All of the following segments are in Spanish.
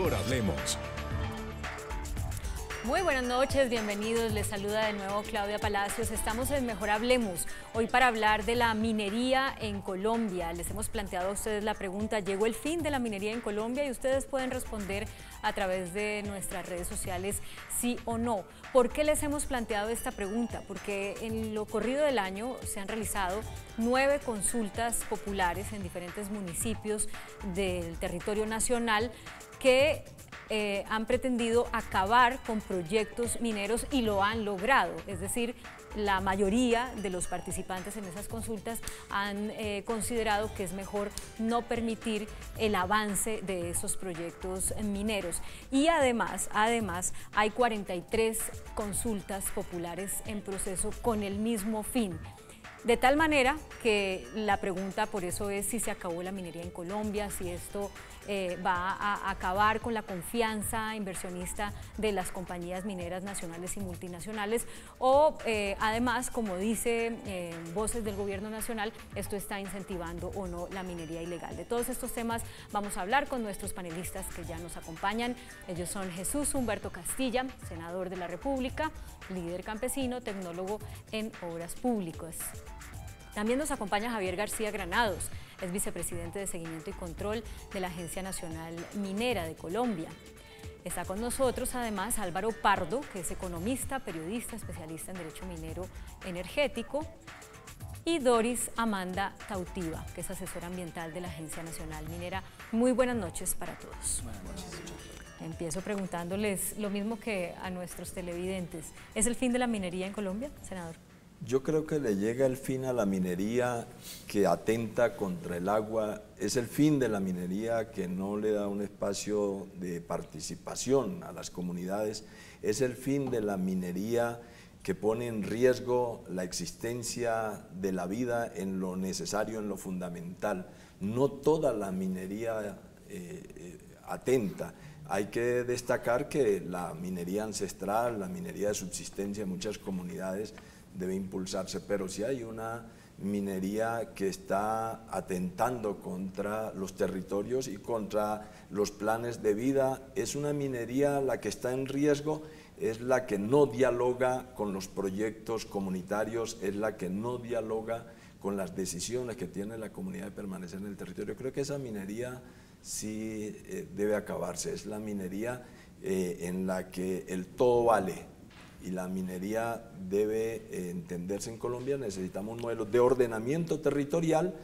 Mejor Hablemos. Muy buenas noches, bienvenidos. Les saluda de nuevo Claudia Palacios. Estamos en Mejor Hablemos, hoy para hablar de la minería en Colombia. Les hemos planteado a ustedes la pregunta, ¿llegó el fin de la minería en Colombia? Y ustedes pueden responder a través de nuestras redes sociales sí o no. ¿Por qué les hemos planteado esta pregunta? Porque en lo corrido del año se han realizado 9 consultas populares en diferentes municipios del territorio nacional que han pretendido acabar con proyectos mineros y lo han logrado. Es decir, la mayoría de los participantes en esas consultas han considerado que es mejor no permitir el avance de esos proyectos mineros. Y además hay 43 consultas populares en proceso con el mismo fin. De tal manera que la pregunta por eso es si se acabó la minería en Colombia, si esto va a acabar con la confianza inversionista de las compañías mineras nacionales y multinacionales o además, como dice voces del gobierno nacional, esto está incentivando o no la minería ilegal. De todos estos temas vamos a hablar con nuestros panelistas que ya nos acompañan. Ellos son Jesús Humberto Castilla, senador de la República, líder campesino, tecnólogo en obras públicas. También nos acompaña Javier García Granados, es vicepresidente de Seguimiento y Control de la Agencia Nacional Minera de Colombia. Está con nosotros además Álvaro Pardo, que es economista, periodista, especialista en Derecho Minero Energético, y Doris Amanda Tautiva, que es asesora ambiental de la Agencia Nacional Minera. Muy buenas noches para todos. Buenas noches. Empiezo preguntándoles lo mismo que a nuestros televidentes. ¿Es el fin de la minería en Colombia, senador? Yo creo que le llega el fin a la minería que atenta contra el agua, es el fin de la minería que no le da un espacio de participación a las comunidades, es el fin de la minería que pone en riesgo la existencia de la vida en lo necesario, en lo fundamental. No toda la minería atenta. Hay que destacar que la minería ancestral, la minería de subsistencia en muchas comunidades debe impulsarse, pero si hay una minería que está atentando contra los territorios y contra los planes de vida, es una minería la que está en riesgo, es la que no dialoga con los proyectos comunitarios, es la que no dialoga con las decisiones que tiene la comunidad de permanecer en el territorio. Creo que esa minería sí debe acabarse, es la minería en la que el todo vale. Y la minería debe entenderse en Colombia, necesitamos un modelo de ordenamiento territorial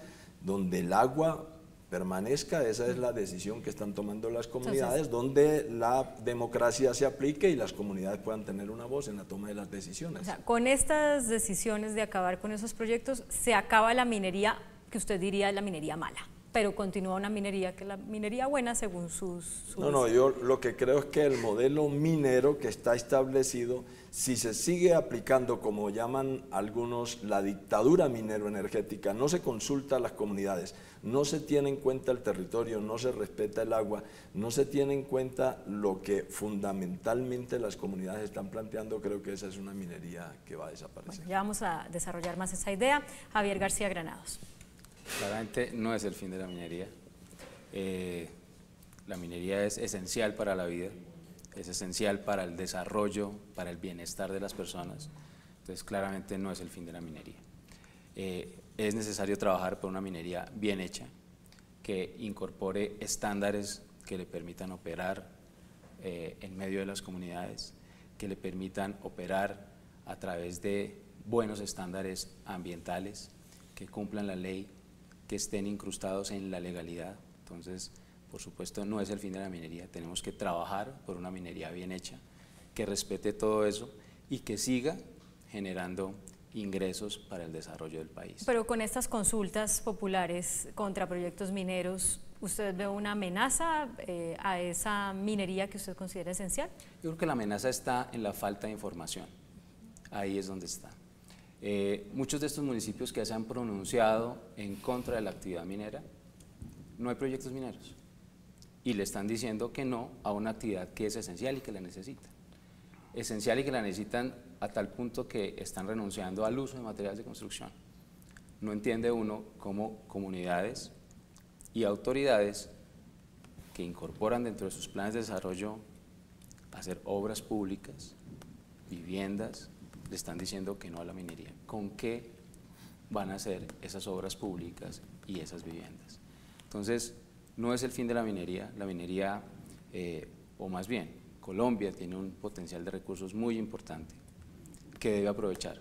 donde el agua permanezca, esa es la decisión que están tomando las comunidades, donde la democracia se aplique y las comunidades puedan tener una voz en la toma de las decisiones. O sea, con estas decisiones de acabar con esos proyectos, se acaba la minería que usted diría es la minería mala, pero continúa una minería que es la minería buena según sus... No, yo lo que creo es que el modelo minero que está establecido, si se sigue aplicando, como llaman algunos, la dictadura minero-energética, no se consulta a las comunidades, no se tiene en cuenta el territorio, no se respeta el agua, no se tiene en cuenta lo que fundamentalmente las comunidades están planteando, creo que esa es una minería que va a desaparecer. Bueno, ya vamos a desarrollar más esa idea. Javier García Granados. Claramente no es el fin de la minería. La minería es esencial para la vida, es esencial para el desarrollo, para el bienestar de las personas. Entonces, claramente no es el fin de la minería. Es necesario trabajar por una minería bien hecha, que incorpore estándares que le permitan operar en medio de las comunidades, que le permitan operar a través de buenos estándares ambientales, que cumplan la ley, que estén incrustados en la legalidad. Entonces, por supuesto, no es el fin de la minería, tenemos que trabajar por una minería bien hecha, que respete todo eso y que siga generando ingresos para el desarrollo del país. Pero con estas consultas populares contra proyectos mineros, ¿usted ve una amenaza a esa minería que usted considera esencial? Yo creo que la amenaza está en la falta de información, ahí es donde está. Muchos de estos municipios que se han pronunciado en contra de la actividad minera, no hay proyectos mineros y le están diciendo que no a una actividad que es esencial y que la necesitan. Esencial y que la necesitan a tal punto que están renunciando al uso de materiales de construcción. No entiende uno cómo comunidades y autoridades que incorporan dentro de sus planes de desarrollo hacer obras públicas, viviendas, le están diciendo que no a la minería. ¿Con qué van a hacer esas obras públicas y esas viviendas? Entonces, no es el fin de la minería, o más bien, Colombia tiene un potencial de recursos muy importante que debe aprovechar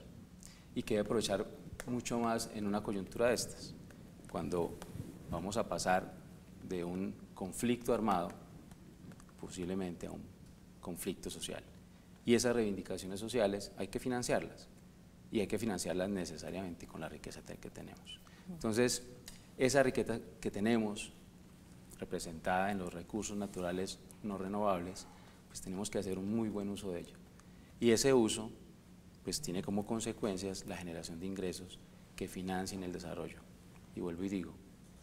y que debe aprovechar mucho más en una coyuntura de estas, cuando vamos a pasar de un conflicto armado posiblemente a un conflicto social. Y esas reivindicaciones sociales hay que financiarlas, y hay que financiarlas necesariamente con la riqueza que tenemos. Entonces, esa riqueza que tenemos, representada en los recursos naturales no renovables, pues tenemos que hacer un muy buen uso de ello. Y ese uso, pues tiene como consecuencias la generación de ingresos que financien el desarrollo. Y vuelvo y digo,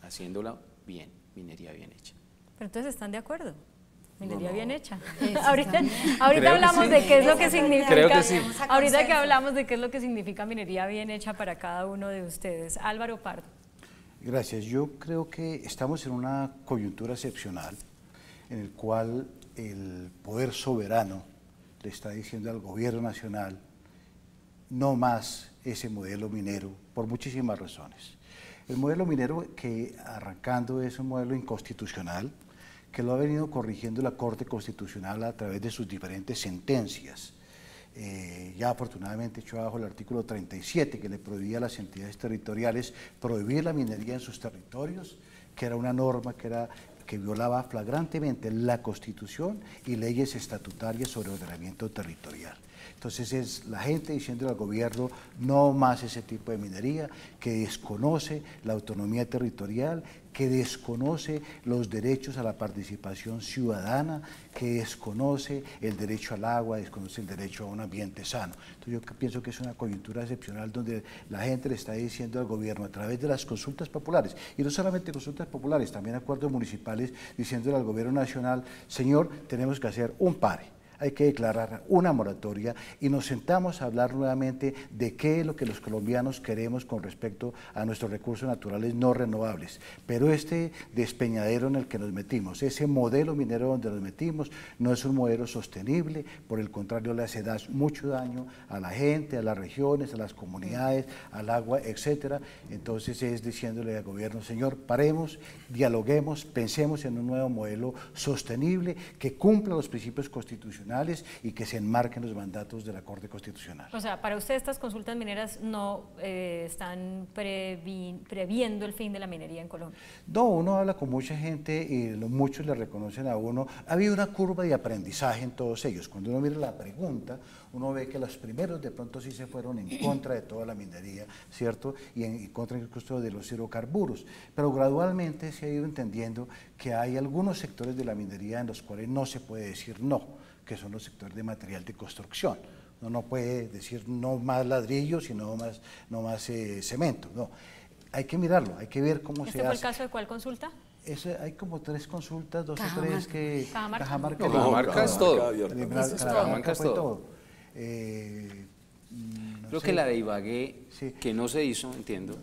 haciéndola bien, minería bien hecha. Pero entonces, ¿están de acuerdo? Minería No. bien hecha. Ahorita hablamos de qué es lo que significa. Creo que sí. Ahorita que hablamos de qué es lo que significa minería bien hecha para cada uno de ustedes. Álvaro Pardo. Gracias. Yo creo que estamos en una coyuntura excepcional en el cual el poder soberano le está diciendo al gobierno nacional no más ese modelo minero por muchísimas razones. El modelo minero que arrancando es un modelo inconstitucional que lo ha venido corrigiendo la Corte Constitucional a través de sus diferentes sentencias. Ya afortunadamente echó abajo el artículo 37 que le prohibía a las entidades territoriales prohibir la minería en sus territorios, que era una norma que violaba flagrantemente la Constitución y leyes estatutarias sobre ordenamiento territorial. Entonces es la gente diciendo al gobierno no más ese tipo de minería, que desconoce la autonomía territorial, que desconoce los derechos a la participación ciudadana, que desconoce el derecho al agua, desconoce el derecho a un ambiente sano. Entonces yo pienso que es una coyuntura excepcional donde la gente le está diciendo al gobierno a través de las consultas populares, y no solamente consultas populares, también acuerdos municipales, diciéndole al gobierno nacional, señor, tenemos que hacer un pare. Hay que declarar una moratoria y nos sentamos a hablar nuevamente de qué es lo que los colombianos queremos con respecto a nuestros recursos naturales no renovables. Pero este despeñadero en el que nos metimos, ese modelo minero donde nos metimos, no es un modelo sostenible, por el contrario le hace mucho daño a la gente, a las regiones, a las comunidades, al agua, etcétera. Entonces es diciéndole al gobierno, señor, paremos, dialoguemos, pensemos en un nuevo modelo sostenible que cumpla los principios constitucionales y que se enmarquen los mandatos de la Corte Constitucional. O sea, para usted estas consultas mineras no están previendo el fin de la minería en Colombia. No, uno habla con mucha gente y muchos le reconocen a uno. Ha habido una curva de aprendizaje en todos ellos. Cuando uno mira la pregunta, uno ve que los primeros de pronto sí se fueron en contra de toda la minería, ¿cierto? Y en contra incluso de los hidrocarburos. Pero gradualmente se ha ido entendiendo que hay algunos sectores de la minería en los cuales no se puede decir no, que son los sectores de material de construcción. Uno no puede decir no más ladrillos y no más cemento, no. Hay que mirarlo, hay que ver cómo se hace. ¿Este fue el caso de cuál consulta? Hay como 3 consultas, 2 o 3 que... Cajamarca. Cajamarca es todo. Cajamarca es todo. Creo que la de Ibagué, sí, que no se hizo, entiendo,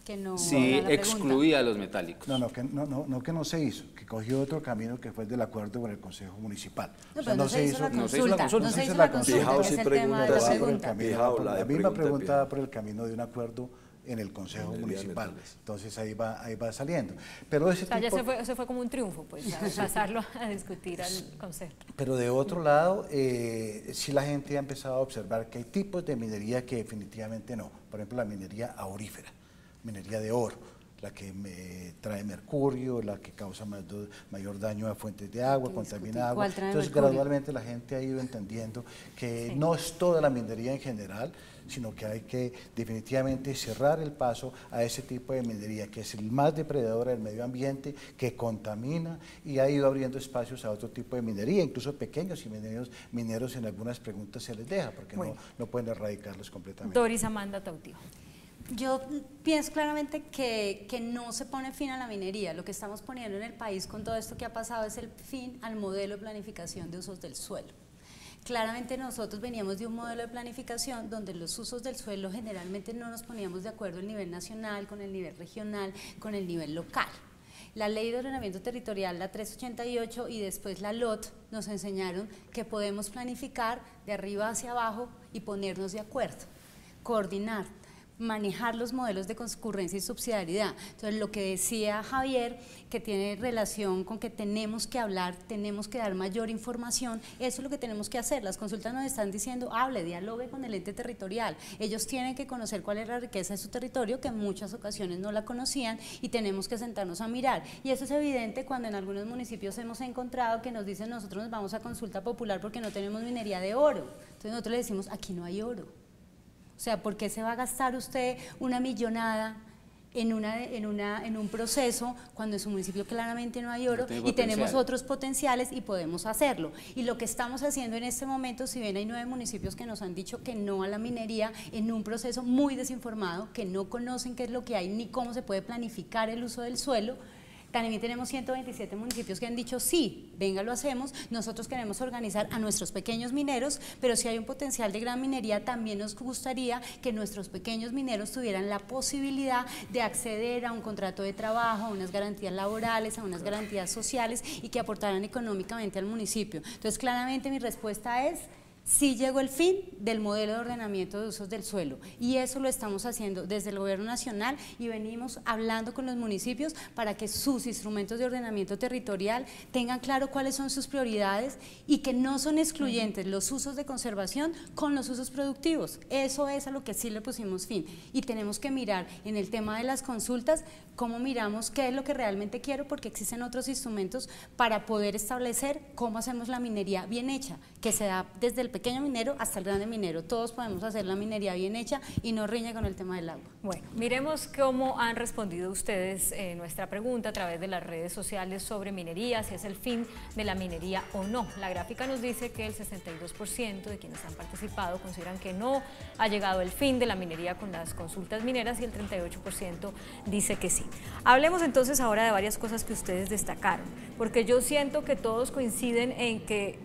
que no, sí excluía a los metálicos. No que no se hizo, que cogió otro camino que fue el del acuerdo con el Consejo Municipal. No, pero no se hizo la consulta. Fijao sí pregunta, la misma pregunta por el camino de un acuerdo en el Consejo Municipal. Entonces ahí va saliendo. Pero ese ya se fue como un triunfo, pues, pasarlo a discutir al Consejo. Pero de otro lado, sí la gente ha empezado a observar que hay tipos de minería que definitivamente no. Por ejemplo, la minería aurífera, minería de oro, la que trae mercurio, la que causa mayor daño a fuentes de agua, contamina agua. Entonces gradualmente la gente ha ido entendiendo que no es toda la minería en general, sino que hay que definitivamente cerrar el paso a ese tipo de minería, que es el más depredador del medio ambiente, que contamina, y ha ido abriendo espacios a otro tipo de minería, incluso pequeños y mineros en algunas preguntas se les deja, porque no pueden erradicarlos completamente. Doris Amanda Tautío. Yo pienso claramente que no se pone fin a la minería. Lo que estamos poniendo en el país con todo esto que ha pasado es el fin al modelo de planificación de usos del suelo. Claramente nosotros veníamos de un modelo de planificación donde los usos del suelo generalmente no nos poníamos de acuerdo el nivel nacional, con el nivel regional, con el nivel local. La Ley de Ordenamiento Territorial, la 388, y después la LOT, nos enseñaron que podemos planificar de arriba hacia abajo y ponernos de acuerdo, coordinar, manejar los modelos de concurrencia y subsidiariedad. Entonces, lo que decía Javier, que tiene relación con que tenemos que hablar, tenemos que dar mayor información, eso es lo que tenemos que hacer. Las consultas nos están diciendo, hable, dialogue con el ente territorial. Ellos tienen que conocer cuál es la riqueza de su territorio, que en muchas ocasiones no la conocían, y tenemos que sentarnos a mirar. Y eso es evidente cuando en algunos municipios hemos encontrado que nos dicen, nosotros nos vamos a consulta popular porque no tenemos minería de oro. Entonces nosotros le decimos, aquí no hay oro. O sea, ¿por qué se va a gastar usted una millonada en un proceso cuando en su municipio claramente no hay oro y tenemos otros potenciales y podemos hacerlo? Y lo que estamos haciendo en este momento, si bien hay 9 municipios que nos han dicho que no a la minería, en un proceso muy desinformado, que no conocen qué es lo que hay ni cómo se puede planificar el uso del suelo, también tenemos 127 municipios que han dicho sí, venga, lo hacemos. Nosotros queremos organizar a nuestros pequeños mineros, pero si hay un potencial de gran minería, también nos gustaría que nuestros pequeños mineros tuvieran la posibilidad de acceder a un contrato de trabajo, a unas garantías laborales, a unas garantías sociales y que aportaran económicamente al municipio. Entonces, claramente mi respuesta es: sí llegó el fin del modelo de ordenamiento de usos del suelo, y eso lo estamos haciendo desde el Gobierno Nacional y venimos hablando con los municipios para que sus instrumentos de ordenamiento territorial tengan claro cuáles son sus prioridades y que no son excluyentes los usos de conservación con los usos productivos. Eso es a lo que sí le pusimos fin, y tenemos que mirar en el tema de las consultas cómo miramos qué es lo que realmente quiero, porque existen otros instrumentos para poder establecer cómo hacemos la minería bien hecha, que se da desde el pequeño minero hasta el grande minero. Todos podemos hacer la minería bien hecha y no riña con el tema del agua. Bueno, miremos cómo han respondido ustedes nuestra pregunta a través de las redes sociales sobre minería, si es el fin de la minería o no. La gráfica nos dice que el 62% de quienes han participado consideran que no ha llegado el fin de la minería con las consultas mineras y el 38% dice que sí. Hablemos entonces ahora de varias cosas que ustedes destacaron, porque yo siento que todos coinciden en que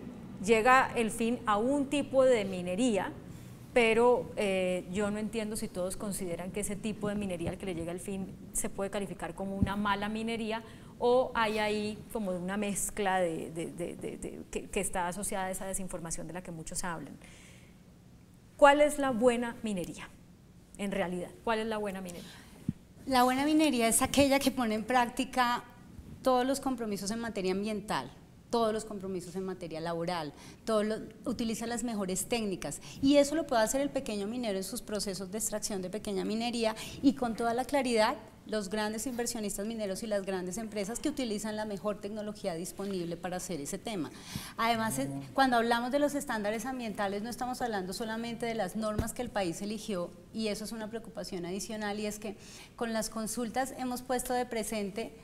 llega el fin a un tipo de minería, pero yo no entiendo si todos consideran que ese tipo de minería al que le llega el fin se puede calificar como una mala minería, o hay ahí como una mezcla que está asociada a esa desinformación de la que muchos hablan. ¿Cuál es la buena minería en realidad? ¿Cuál es la buena minería? La buena minería es aquella que pone en práctica todos los compromisos en materia ambiental, todos los compromisos en materia laboral, utiliza las mejores técnicas, y eso lo puede hacer el pequeño minero en sus procesos de extracción de pequeña minería, y con toda la claridad los grandes inversionistas mineros y las grandes empresas que utilizan la mejor tecnología disponible para hacer ese tema. Además, cuando hablamos de los estándares ambientales no estamos hablando solamente de las normas que el país eligió, y eso es una preocupación adicional, y es que con las consultas hemos puesto de presente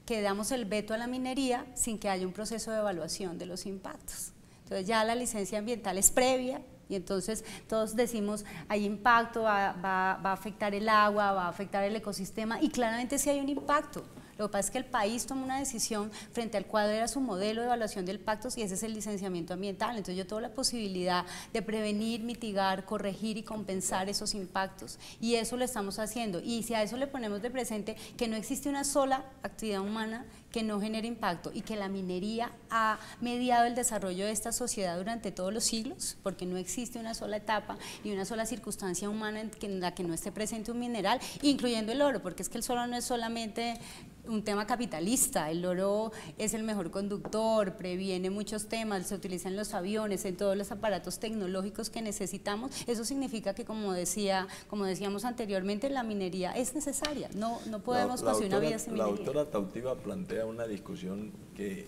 que damos el veto a la minería sin que haya un proceso de evaluación de los impactos. Entonces ya la licencia ambiental es previa, y entonces todos decimos hay impacto, va a afectar el agua, va a afectar el ecosistema, y claramente sí hay un impacto. Lo que pasa es que el país toma una decisión frente al cual era su modelo de evaluación de impactos, y ese es el licenciamiento ambiental. Entonces yo tengo la posibilidad de prevenir, mitigar, corregir y compensar esos impactos, y eso lo estamos haciendo. Y si a eso le ponemos de presente que no existe una sola actividad humana que no genere impacto, y que la minería ha mediado el desarrollo de esta sociedad durante todos los siglos, porque no existe una sola etapa y una sola circunstancia humana en la que no esté presente un mineral, incluyendo el oro, porque es que el oro no es solamente un tema capitalista, el oro es el mejor conductor, previene muchos temas, se utiliza en los aviones, en todos los aparatos tecnológicos que necesitamos. Eso significa que, como decíamos anteriormente, la minería es necesaria, no podemos conseguir una vida sin minería. La doctora Tautiva plantea una discusión que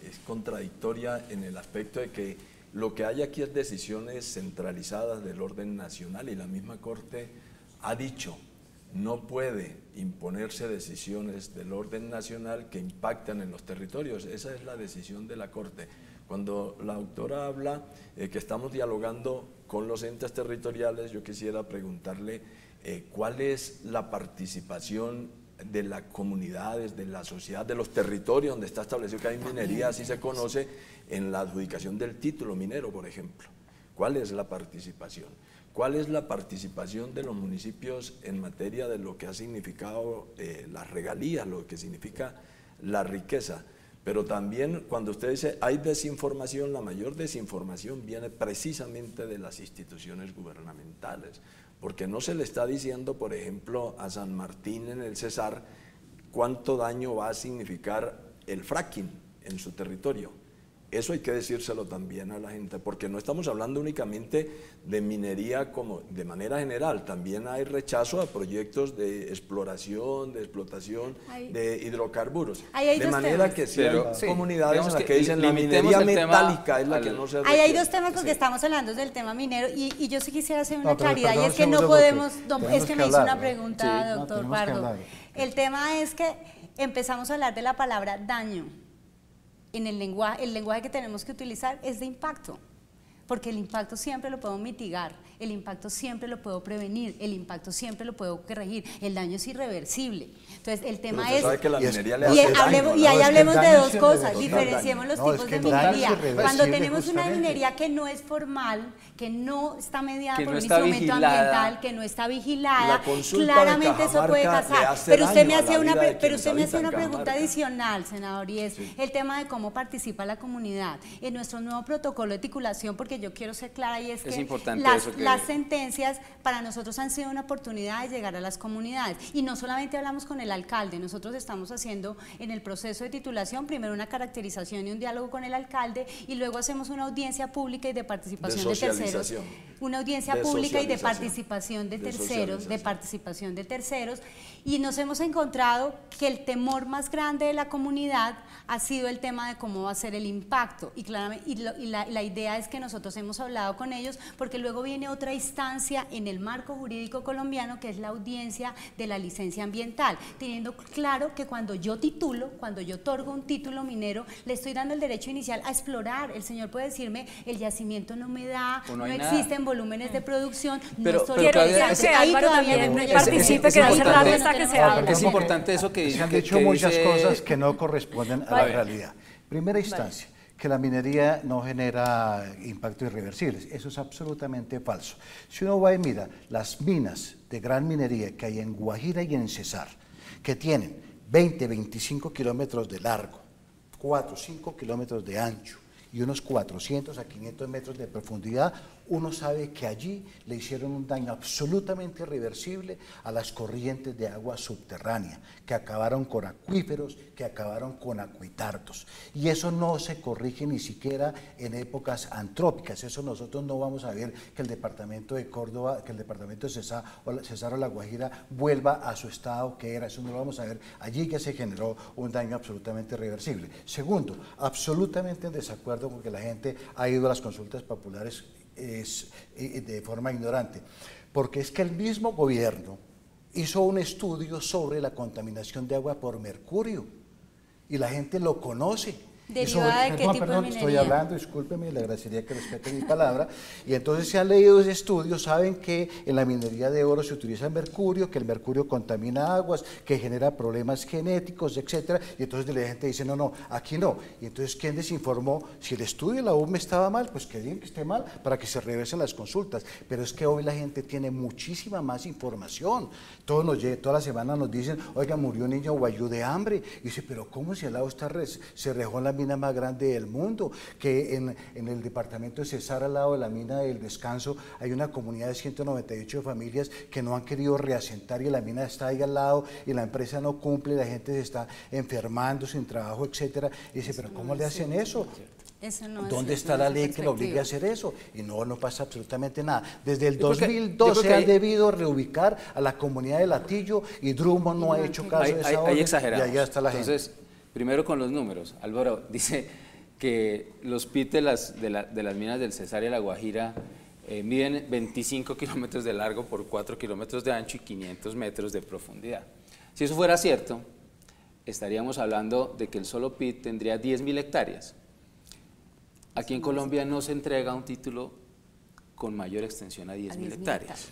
es contradictoria en el aspecto de que lo que hay aquí es decisiones centralizadas del orden nacional, y la misma Corte ha dicho no puede imponerse decisiones del orden nacional que impactan en los territorios. Esa es la decisión de la Corte. Cuando la doctora habla que estamos dialogando con los entes territoriales, yo quisiera preguntarle cuál es la participación de las comunidades, de la sociedad, de los territorios donde está establecido que hay minería, así se conoce, en la adjudicación del título minero, por ejemplo. ¿Cuál es la participación? ¿Cuál es la participación de los municipios en materia de lo que ha significado las regalías, lo que significa la riqueza. Pero también cuando usted dice hay desinformación, la mayor desinformación viene precisamente de las instituciones gubernamentales, porque no se le está diciendo, por ejemplo, a San Martín en el Cesar cuánto daño va a significar el fracking en su territorio. Eso hay que decírselo también a la gente, porque no estamos hablando únicamente de minería como de manera general, también hay rechazo a proyectos de exploración, de explotación de hidrocarburos. De manera que si hay comunidades en las que dicen la minería metálica es la que no se requiere. Hay dos temas porque estamos hablando del tema minero y yo sí quisiera hacer una claridad, y es que no podemos, es que me hizo una pregunta, doctor Pardo. El tema es que empezamos a hablar de la palabra daño. En el lenguaje que tenemos que utilizar es de impacto, porque el impacto siempre lo puedo mitigar, el impacto siempre lo puedo prevenir, el impacto siempre lo puedo corregir, el daño es irreversible. Entonces el tema es, sabe que la minería le hace daño, y ahí hablemos de dos cosas, diferenciemos los tipos de minería. Cuando tenemos una minería que no es formal, que no está mediada por un instrumento ambiental, que no está vigilada, claramente eso puede pasar. Pero usted me hacía una pregunta adicional, senador, y es el tema de cómo participa la comunidad. En nuestro nuevo protocolo de titulación, porque yo quiero ser clara, y es que las sentencias para nosotros han sido una oportunidad de llegar a las comunidades, y no solamente hablamos con el alcalde, nosotros estamos haciendo en el proceso de titulación primero una caracterización y un diálogo con el alcalde, y luego hacemos una audiencia pública y de participación de terceros, una audiencia pública y de participación de terceros, y nos hemos encontrado que el temor más grande de la comunidad ha sido el tema de cómo va a ser el impacto, y claramente la idea es que nosotros hemos hablado con ellos, porque luego viene otra instancia en el marco jurídico colombiano, que es la audiencia de la licencia ambiental, teniendo claro que cuando yo titulo, cuando yo otorgo un título minero, le estoy dando el derecho inicial a explorar. El señor puede decirme, el yacimiento no me da, no existen volúmenes de producción, pero quiero que Álvaro también participe, que hace rato está que se habla. Es importante eso que se han dicho muchas cosas que no corresponden a la realidad. Primera instancia, que la minería no genera impactos irreversibles. Eso es absolutamente falso. Si uno va y mira las minas de gran minería que hay en Guajira y en Cesar, que tienen 20, 25 kilómetros de largo, 4, 5 kilómetros de ancho y unos 400 a 500 metros de profundidad, uno sabe que allí le hicieron un daño absolutamente irreversible a las corrientes de agua subterránea, que acabaron con acuíferos, que acabaron con acuitardos. Y eso no se corrige ni siquiera en épocas antrópicas. Eso nosotros no vamos a ver que el departamento de Córdoba, que el departamento de Cesar o La Guajira vuelva a su estado que era. Eso no lo vamos a ver. Allí ya se generó un daño absolutamente irreversible. Segundo, absolutamente en desacuerdo porque la gente ha ido a las consultas populares de forma ignorante, porque es que el mismo gobierno hizo un estudio sobre la contaminación de agua por mercurio y la gente lo conoce. ¿Derivada de qué tipo de minería? Estoy hablando, discúlpeme, le agradecería que respete mi palabra. Y entonces se han leído ese estudio, saben que en la minería de oro se utiliza el mercurio, que el mercurio contamina aguas, que genera problemas genéticos, etcétera. Y entonces la gente dice, no, aquí no. Y entonces, ¿quién desinformó? Si el estudio de la UME estaba mal, pues que digan que esté mal para que se regresen las consultas. Pero es que hoy la gente tiene muchísima más información. Toda la semana nos dicen, oiga, murió un niño guayú de hambre. Y dice, pero ¿cómo si al lado se rejó en la mina más grande del mundo? Que en el departamento de Cesar, al lado de la mina del Descanso, hay una comunidad de 198 familias que no han querido reasentar y la mina está ahí al lado y la empresa no cumple, la gente se está enfermando sin trabajo, etcétera. Y dice, pero ¿cómo le hacen eso? ¿Dónde está la ley que lo obligue a hacer eso? Y no pasa absolutamente nada. Desde el 2012 han debido reubicar a la comunidad de Latillo y Drummond no ha hecho caso de esa orden, y allá está la gente. Entonces, primero con los números. Álvaro dice que los pits de las minas del Cesar y La Guajira miden 25 kilómetros de largo por 4 kilómetros de ancho y 500 metros de profundidad. Si eso fuera cierto, estaríamos hablando de que el solo pit tendría 10.000 hectáreas. Aquí en Colombia no se entrega un título con mayor extensión a 10.000 hectáreas.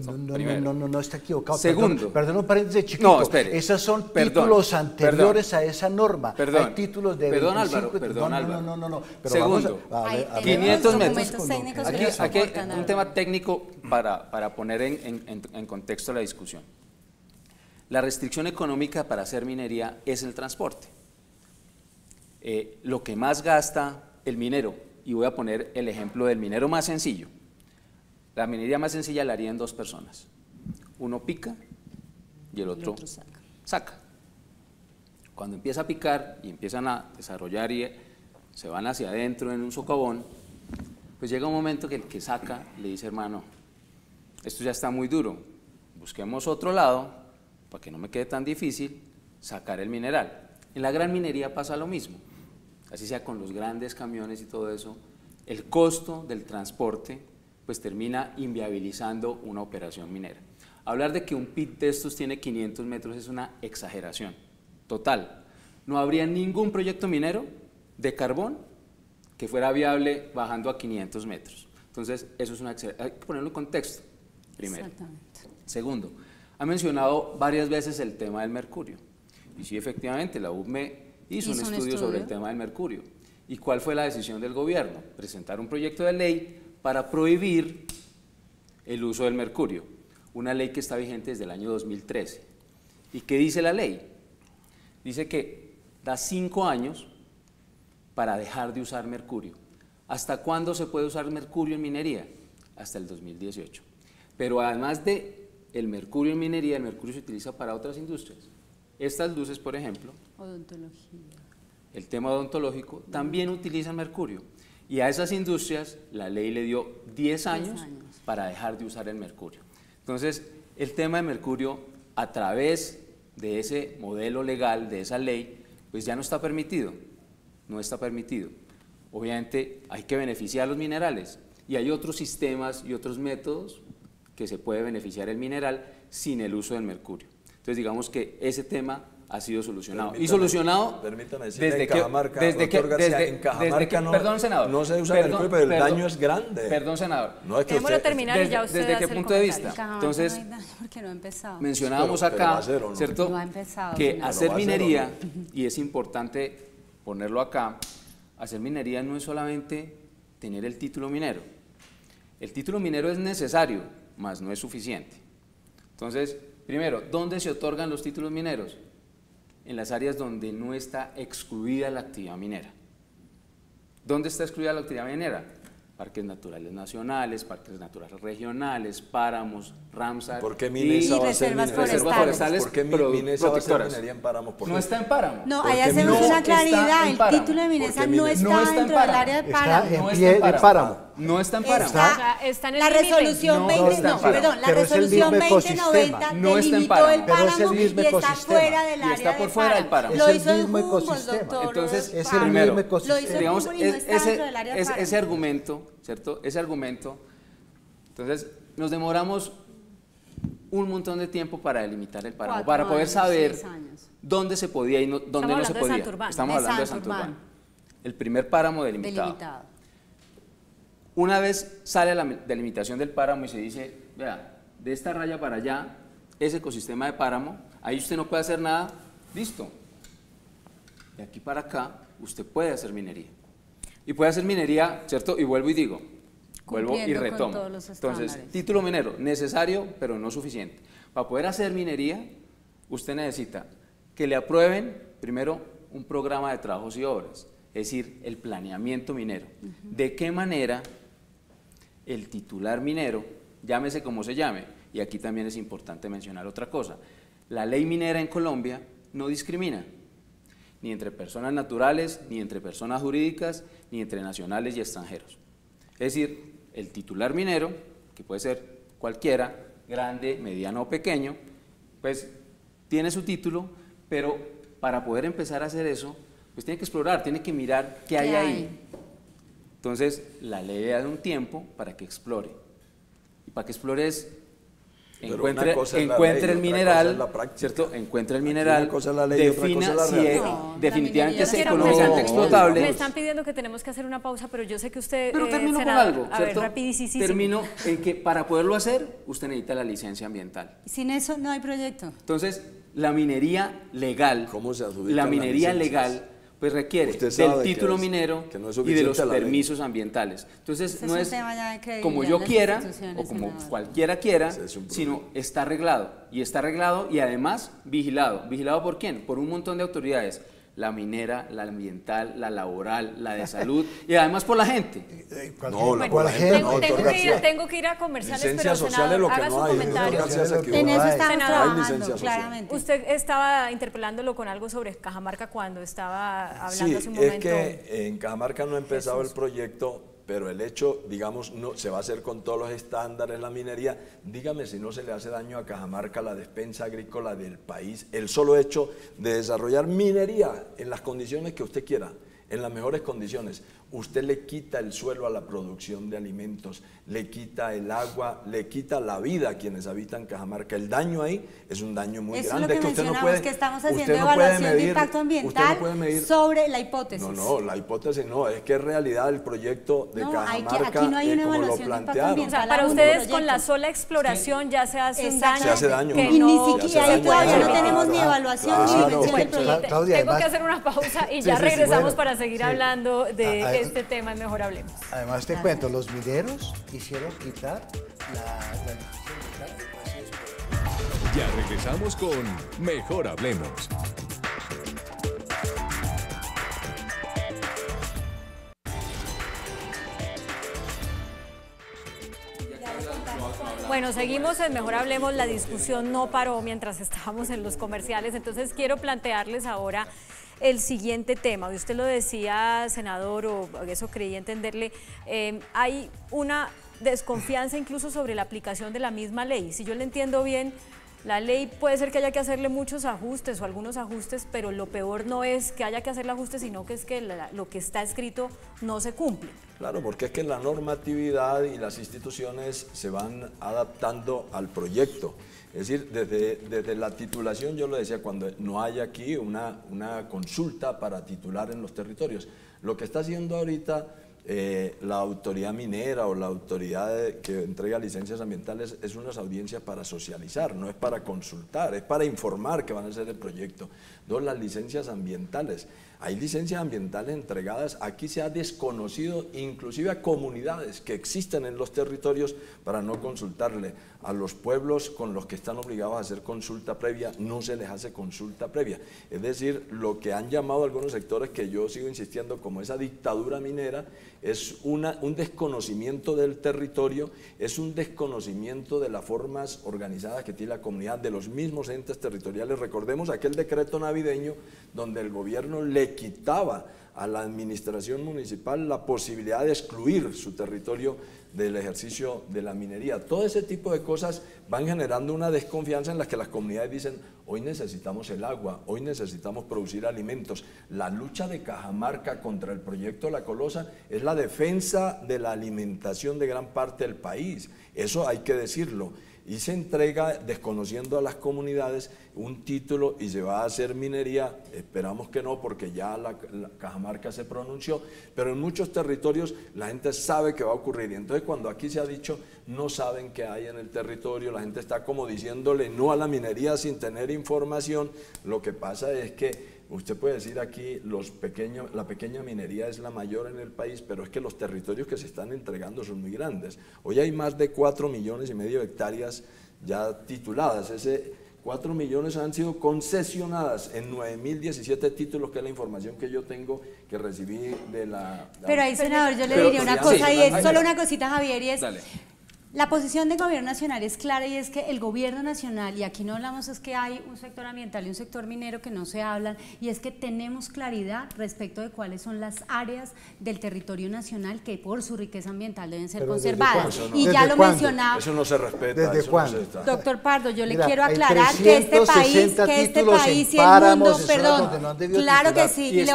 No, está equivocado. Segundo. Perdón, un paréntesis chiquito. No, espere. Esas son títulos anteriores a esa norma. Perdón. Hay títulos de Perdón, 25, Álvaro. Perdón, Álvaro. No. Pero segundo, a 500 metros. Aquí un tema técnico para poner en contexto la discusión. La restricción económica para hacer minería es el transporte. lo que más gasta el minero, y voy a poner el ejemplo del minero más sencillo. La minería más sencilla la harían 2 personas. Uno pica y el otro saca. Cuando empieza a picar y empiezan a desarrollar y se van hacia adentro en un socavón, pues llega un momento que el que saca le dice, hermano, esto ya está muy duro, busquemos otro lado para que no me quede tan difícil sacar el mineral. En la gran minería pasa lo mismo, así sea con los grandes camiones y todo eso, el costo del transporte pues termina inviabilizando una operación minera. Hablar de que un pit de estos tiene 500 metros es una exageración total. No habría ningún proyecto minero de carbón que fuera viable bajando a 500 metros. Entonces, eso es una exageración. Hay que ponerlo en contexto, primero. Segundo, ha mencionado varias veces el tema del mercurio. Y sí, efectivamente, la UME hizo un estudio sobre el tema del mercurio. ¿Y cuál fue la decisión del gobierno? Presentar un proyecto de ley para prohibir el uso del mercurio. Una ley que está vigente desde el año 2013. ¿Y qué dice la ley? Dice que da 5 años para dejar de usar mercurio. ¿Hasta cuándo se puede usar mercurio en minería? Hasta el 2018. Pero además de el mercurio en minería, el mercurio se utiliza para otras industrias. Estas luces, por ejemplo, odontología, el tema odontológico, también utilizan mercurio. Y a esas industrias la ley le dio 10 años para dejar de usar el mercurio. Entonces, el tema de mercurio, a través de ese modelo legal, de esa ley, pues ya no está permitido. No está permitido. Obviamente hay que beneficiar los minerales y hay otros sistemas y otros métodos que se puede beneficiar el mineral sin el uso del mercurio. Entonces digamos que ese tema ha sido solucionado. Y solucionado permítame decir, desde en Cajamarca, perdón, senador, no se usa mercurio, pero el daño es grande. Perdón, senador. No es que Démoslo terminar y ya usted ¿Desde hace qué el punto de comentario. vista? Entonces, porque no ha empezado. mencionábamos Pero acá, va a ser, ¿o no? ¿cierto? No ha empezado, Que senador. hacer ¿Pero va a ser minería, o y es importante ponerlo acá, hacer minería no es solamente tener el título minero. El título minero es necesario, mas no es suficiente. Entonces, primero, ¿dónde se otorgan los títulos mineros? En las áreas donde no está excluida la actividad minera. ¿Dónde está excluida la actividad minera? Parques naturales nacionales, parques naturales regionales, páramos, Ramsar. ¿Por qué Minesa va a ser reservas minería? forestales. ¿Por qué Minesa va a ser minería en páramos? ¿Por No qué? está en páramo. No, ¿Por ahí qué hacemos Minesa una está claridad. en El páramo? título de Minesa ¿Por qué no Minesa? está No está en dentro del páramo. área de Está páramo. en No pie está en de páramo. páramo. No está en páramo. Está en el La límite. resolución No, 20, está en no, páramo. perdón, la Pero es el resolución mismo 2090 ecosistema. No está en delimitó páramo. el Pero es el páramo mismo y está ecosistema. fuera del Y área está por fuera del páramo. Lo Es el hizo el mismo Humboldt, ecosistema. doctor. Entonces, Es el primero, mismo ecosistema. Lo hizo el digamos, Humboldt y no está dentro del área de páramo. ese argumento, ¿cierto? Ese argumento, entonces nos demoramos un montón de tiempo para delimitar el páramo, 4 para poder años, saber 6 años. dónde se podía y dónde no se hablando de podía. Santurbán. Estamos De hablando de Santurbán. Santurbán. El primer páramo delimitado. Delimitado. Una vez sale la delimitación del páramo y se dice, vea, de esta raya para allá, ese ecosistema de páramo, ahí usted no puede hacer nada, listo. De aquí para acá, usted puede hacer minería. Y puede hacer minería, ¿cierto? Y vuelvo y digo, vuelvo y Cumpliendo con retomo. todos los Entonces, estándares. título minero, necesario, pero no suficiente. Para poder hacer minería, usted necesita que le aprueben, primero, un programa de trabajos y obras, es decir, el planeamiento minero. ¿De qué manera el titular minero, llámese como se llame, y aquí también es importante mencionar otra cosa, la ley minera en Colombia no discrimina, ni entre personas naturales, ni entre personas jurídicas, ni entre nacionales y extranjeros. Es decir, el titular minero, que puede ser cualquiera, grande, mediano o pequeño, pues tiene su título, pero para poder empezar a hacer eso, pues tiene que explorar, tiene que mirar qué hay ahí. Entonces, la ley le da un tiempo para que explore. Y para que explore es, encuentre el mineral, ¿cierto? Encuentre el mineral, una cosa es la ley y otra cosa defina es la si realidad. No, definitivamente la es minería económicamente no. explotable. Me están pidiendo que tenemos que hacer una pausa, pero yo sé que usted, Pero termino con senador, algo, a ver, ¿cierto? rapidísimo. Termino en que para poderlo hacer, usted necesita la licencia ambiental. Sin eso no hay proyecto. Entonces, la minería legal, ¿Cómo se adjudican la las minería licencias? legal, pues requiere Usted sabe del que título es- minero que no es y de los suficiente la ley. permisos ambientales. Entonces, Ese no es un es tema ya de credibilidad como de yo las quiera instituciones, o como senador. cualquiera quiera, Ese es un sino está arreglado. Y está arreglado y además vigilado. ¿Vigilado por quién? Por un montón de autoridades la minera, la ambiental, la laboral, la de salud y además por la gente. ¿Cuál gente? Tengo que ir a comerciales, Licencias pero sociales lo que haga no su hay. comentario. En eso estamos Senador, trabajando, claramente. Usted estaba interpelándolo con algo sobre Cajamarca cuando estaba hablando hace un momento. Es que en Cajamarca no ha empezado el proyecto, pero el hecho, digamos, no se va a hacer con todos los estándares la minería. Dígame si no se le hace daño a Cajamarca la despensa agrícola del país, el solo hecho de desarrollar minería en las condiciones que usted quiera, en las mejores condiciones. Usted le quita el suelo a la producción de alimentos, le quita el agua, le quita la vida a quienes habitan Cajamarca. El daño ahí es un daño muy grande. Eso es lo que usted mencionamos, no puede, que estamos haciendo usted no puede evaluación medir, de impacto ambiental sobre la hipótesis. No, la hipótesis no, es que es realidad el proyecto de Cajamarca, aquí no hay una como lo evaluación de impacto plantearon. ambiental. O sea, para ustedes con la sola exploración ya se hace un daño. Se hace daño. Que Y no, ni siquiera ahí todavía no tenemos ni evaluación ni dimensión del proyecto. Claudia, Tengo además, que hacer una pausa y ya regresamos bueno, para seguir hablando de este tema en Mejor Hablemos. Además te cuento, los mineros hicieron quitar la licencia de Ya regresamos con Mejor Hablemos. Bueno, seguimos en Mejor Hablemos, la discusión no paró mientras estábamos en los comerciales, entonces quiero plantearles ahora el siguiente tema. Usted lo decía, senador, o eso creí entenderle, hay una desconfianza incluso sobre la aplicación de la misma ley. Si yo le entiendo bien, la ley puede ser que haya que hacerle muchos ajustes o algunos ajustes, pero lo peor no es que haya que hacerle ajustes, sino que es que lo que está escrito no se cumple. Claro, porque es que la normatividad y las instituciones se van adaptando al proyecto. Es decir, desde la titulación, yo lo decía, cuando no hay aquí una consulta para titular en los territorios. Lo que está haciendo ahorita la autoridad minera o la autoridad que entrega licencias ambientales es unas audiencias para socializar, no es para consultar, es para informar que van a hacer el proyecto. Dos, las licencias ambientales. Hay licencias ambientales entregadas, aquí se ha desconocido inclusive a comunidades que existen en los territorios para no consultarle. A los pueblos con los que están obligados a hacer consulta previa, no se les hace consulta previa. Es decir, lo que han llamado algunos sectores, que yo sigo insistiendo como esa dictadura minera, es un desconocimiento del territorio, es un desconocimiento de las formas organizadas que tiene la comunidad, de los mismos entes territoriales. Recordemos aquel decreto navideño donde el gobierno le quitaba a la administración municipal la posibilidad de excluir su territorio del ejercicio de la minería. Todo ese tipo de cosas van generando una desconfianza en la que las comunidades dicen: hoy necesitamos el agua, hoy necesitamos producir alimentos. La lucha de Cajamarca contra el proyecto La Colosa es la defensa de la alimentación de gran parte del país, eso hay que decirlo. Y se entrega, desconociendo a las comunidades, un título y se va a hacer minería. Esperamos que no, porque ya la Cajamarca se pronunció, pero en muchos territorios la gente sabe que va a ocurrir. Y entonces, cuando aquí se ha dicho no saben qué hay en el territorio, la gente está como diciéndole no a la minería sin tener información. Lo que pasa es que usted puede decir aquí la pequeña minería es la mayor en el país, pero es que los territorios que se están entregando son muy grandes. Hoy hay más de 4,5 millones de hectáreas ya tituladas. 4 millones han sido concesionadas en 9.017 títulos, que es la información que yo tengo, que recibí de la... Pero ahí, senador, yo le diría una cosa, y es solo una cosita, Javier, y es... Dale. La posición del gobierno nacional es clara, y es que el gobierno nacional, y aquí no hablamos, es que hay un sector ambiental y un sector minero que no se hablan, y es que tenemos claridad respecto de cuáles son las áreas del territorio nacional que por su riqueza ambiental deben ser conservadas. Y ya lo mencionaba. Eso no se respeta. ¿Desde cuándo? Doctor Pardo, yo Mira, le quiero hay aclarar que este país y el mundo, perdón, claro que sí, y le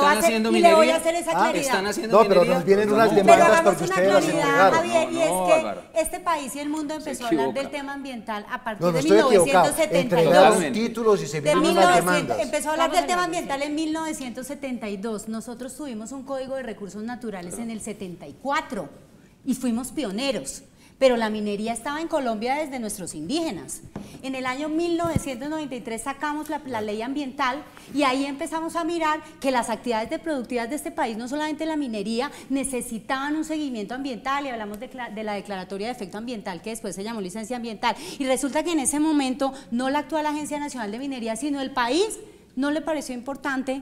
voy a hacer esa claridad. ¿Están haciendo No, pero minería? nos vienen unas Pero demandas hagamos porque una ustedes las claridad, entregaron. Javier, y es que Álvaro. este país y el mundo empezó a hablar del tema ambiental a partir No, de estoy equivocado. 1972. Entregaron títulos y se De vinieron las 1900, demandas. empezó a hablar del tema ambiental en 1972. Nosotros tuvimos un código de recursos naturales en el 74 y fuimos pioneros. Pero la minería estaba en Colombia desde nuestros indígenas. En el año 1993 sacamos la ley ambiental y ahí empezamos a mirar que las actividades productivas de este país, no solamente la minería, necesitaban un seguimiento ambiental, y hablamos de la declaratoria de efecto ambiental, que después se llamó licencia ambiental. Y resulta que en ese momento no la actual Agencia Nacional de Minería, sino el país, no le pareció importante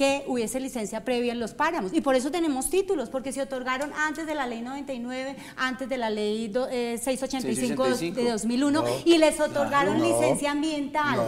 que hubiese licencia previa en los páramos. Y por eso tenemos títulos, porque se otorgaron antes de la ley 99, antes de la ley 685 de 2001, y les otorgaron licencia ambiental.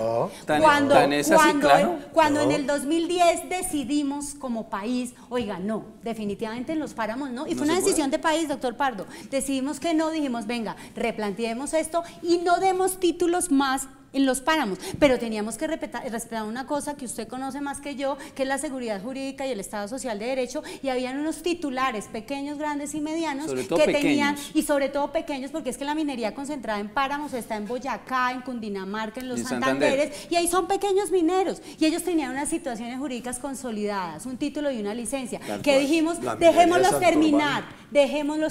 Cuando en el 2010 decidimos como país, oiga, no, definitivamente en los páramos no, y fue una decisión de país, doctor Pardo, decidimos que no, dijimos, venga, replanteemos esto y no demos títulos más en los páramos, pero teníamos que respetar una cosa que usted conoce más que yo, que es la seguridad jurídica y el Estado Social de Derecho, y habían unos titulares pequeños, grandes y medianos que tenían, y sobre todo pequeños, porque es que la minería concentrada en páramos está en Boyacá, en Cundinamarca, en los Santanderes, y ahí son pequeños mineros, y ellos tenían unas situaciones jurídicas consolidadas, un título y una licencia, que dijimos, dejémoslos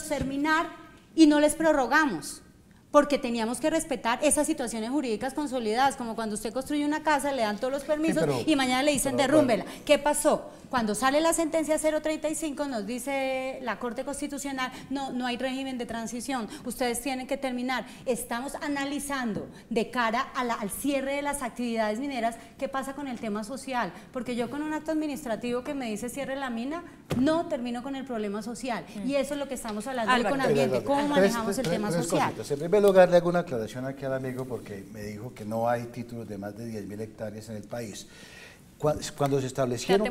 terminar y no les prorrogamos, porque teníamos que respetar esas situaciones jurídicas consolidadas, como cuando usted construye una casa, le dan todos los permisos y mañana le dicen derrúmbela. ¿Qué pasó? Cuando sale la sentencia 035 nos dice la Corte Constitucional, no hay régimen de transición, ustedes tienen que terminar. Estamos analizando de cara al cierre de las actividades mineras, ¿qué pasa con el tema social? Porque yo con un acto administrativo que me dice cierre la mina, no termino con el problema social. Y eso es lo que estamos hablando hoy con Ambiente, cómo manejamos el tema social. En primer lugar, le hago una aclaración aquí al amigo porque me dijo que no hay títulos de más de 10.000 hectáreas en el país. Cuando se establecieron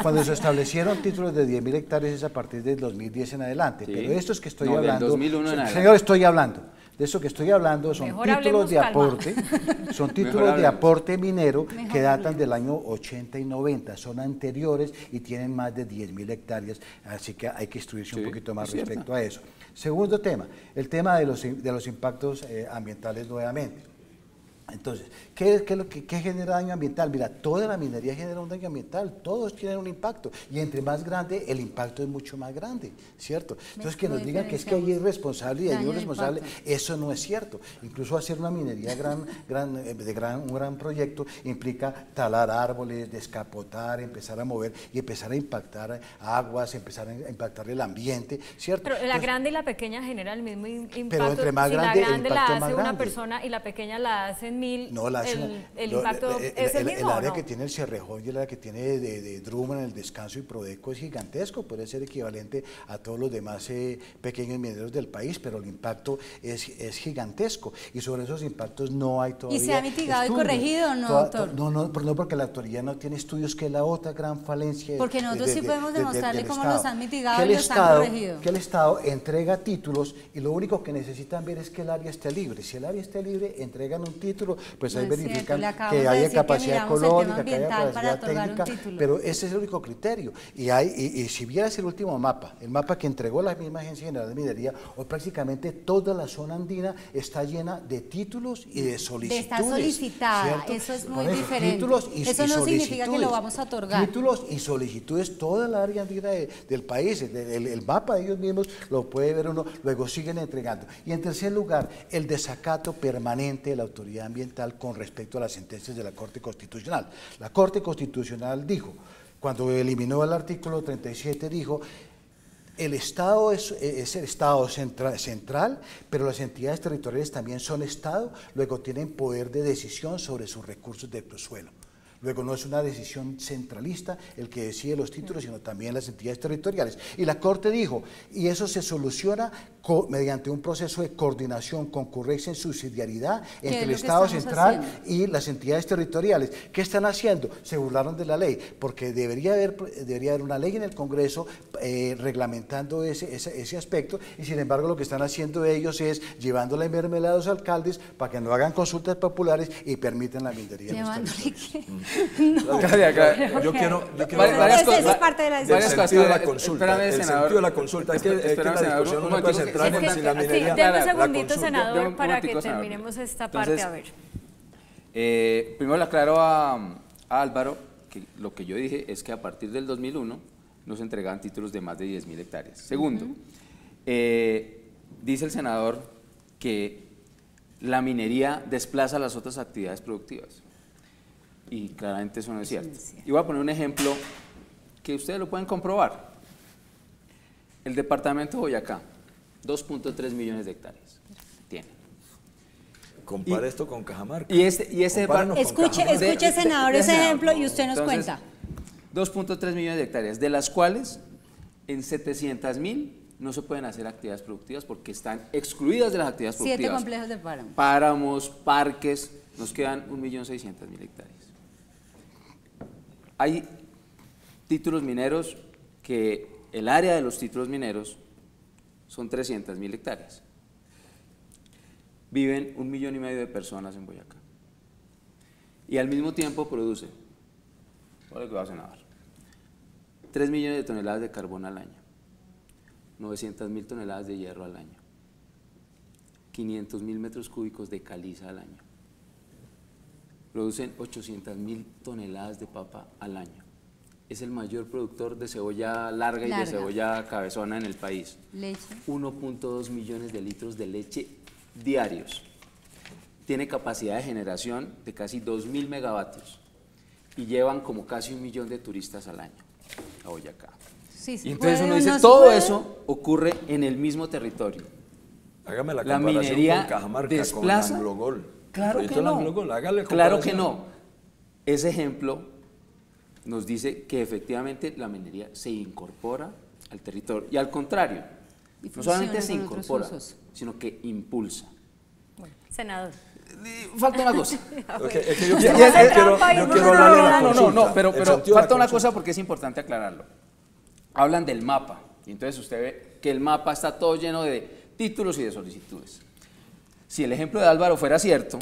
cuando se establecieron títulos de 10.000 hectáreas es a partir del 2010 en adelante, pero estos que estoy hablando, 2001 en señor, estoy hablando de eso que estoy hablando, son títulos de aporte, son títulos de aporte minero que datan del año 80 y 90, son anteriores y tienen más de 10.000 hectáreas, así que hay que instruirse un poquito más respecto a eso. Segundo tema, el tema de los impactos ambientales nuevamente. Entonces, ¿qué genera daño ambiental? Mira, toda la minería genera un daño ambiental, todos tienen un impacto, y entre más grande, el impacto es mucho más grande, ¿cierto? Entonces, que nos digan que es que hay irresponsable y hay irresponsable, eso no es cierto. Incluso hacer una minería un gran proyecto implica talar árboles, descapotar, empezar a mover y empezar a impactar aguas, empezar a impactar el ambiente, ¿cierto? Pero la grande y la pequeña generan el mismo impacto. Pero entre más grande, si la grande la hace una grande. Persona y la pequeña la hace mil, no, el impacto es el mismo. El área ¿no? que tiene el Cerrejón y el área que tiene de Drummond, el Descanso y Prodeco es gigantesco, puede ser equivalente a todos los demás pequeños mineros del país, pero el impacto es gigantesco y sobre esos impactos no hay todavía ¿Y se ha mitigado estudios. Y corregido o no, doctor? No, porque la autoridad no tiene estudios, que es la otra gran falencia. Porque nosotros sí podemos demostrarle cómo los han mitigado que y los han corregido. Que el Estado entrega títulos y lo único que necesitan ver es que el área esté libre. Si el área esté libre, entregan un título, pues ahí verifican que haya capacidad ecológica, que haya capacidad técnica, pero ese es el único criterio. Y si vieras el último mapa, el mapa que entregó la misma Agencia General de Minería, hoy prácticamente toda la zona andina está llena de títulos y de solicitudes. Está solicitada, ¿cierto? eso es muy diferente. Eso no significa que lo vamos a otorgar. Títulos y solicitudes, toda la área andina del país, el mapa de ellos mismos lo puede ver uno, luego siguen entregando. Y en tercer lugar, el desacato permanente de la autoridad ambiental con respecto a las sentencias de la Corte Constitucional. La Corte Constitucional dijo, cuando eliminó el artículo 37, dijo, el Estado es el Estado central, pero las entidades territoriales también son Estado, luego tienen poder de decisión sobre sus recursos de suelo. Luego no es una decisión centralista el que decide los títulos, sino también las entidades territoriales. Y la Corte dijo, y eso se soluciona mediante un proceso de coordinación, concurrencia en subsidiariedad entre el Estado central y las entidades territoriales. ¿Qué están haciendo? Se burlaron de la ley, porque debería haber una ley en el Congreso reglamentando ese aspecto, y sin embargo lo que están haciendo ellos es llevándole mermelada a los alcaldes para que no hagan consultas populares y permitan la minería. No. Yo quiero esa es parte de la discusión. Varias cosas. De la consulta. El sentido de la consulta es que la discusión no puede centrarse en la minería. Deme un segundito, senador, para que terminemos esta parte. A ver. Primero le aclaro a Álvaro que lo que yo dije es que a partir del 2001 no se entregaban títulos de más de 10.000 hectáreas. Segundo, dice el senador que la minería desplaza las otras actividades productivas. Y claramente eso no es cierto. Y voy a poner un ejemplo que ustedes lo pueden comprobar. El departamento de Boyacá, 2.3 millones de hectáreas tiene. Compare esto con Cajamarca. Escuche, senador, ese ejemplo y usted nos cuenta. 2.3 millones de hectáreas, de las cuales en 700.000 no se pueden hacer actividades productivas porque están excluidas de las actividades productivas. 7 complejos de páramo. Páramos, parques, nos quedan 1.600.000 hectáreas. Hay títulos mineros que el área de los títulos mineros son 300.000 hectáreas. Viven 1,5 millones de personas en Boyacá. Y al mismo tiempo produce, todo lo que va a cenar, 3 millones de toneladas de carbón al año, 900.000 toneladas de hierro al año, 500.000 metros cúbicos de caliza al año. Producen 800.000 toneladas de papa al año. Es el mayor productor de cebolla larga y de cebolla cabezona en el país. Leche. 1.2 millones de litros de leche diarios. Tiene capacidad de generación de casi 2.000 megavatios y llevan como casi 1 millón de turistas al año a Boyacá. Sí, y entonces puede, uno dice, no todo puede. eso ocurre en el mismo territorio. Hágame la La comparación minería con Cajamarca, desplaza. con Anglogol. Claro El que proyecto no. Anglogol, hágale Claro que comparación. no. Ese ejemplo nos dice que efectivamente la minería se incorpora al territorio y al contrario, Y no solamente se funciona con otros incorpora, usos. sino que impulsa. Senador. Falta una cosa. Ok, es que yo Ya quiero, se yo quiero, trampa y yo no, quiero no, hablarle de la no, consulta. pero El sentido de la falta una consulta. cosa porque es importante aclararlo. Hablan del mapa, y entonces usted ve que el mapa está todo lleno de títulos y de solicitudes. Si el ejemplo de Álvaro fuera cierto,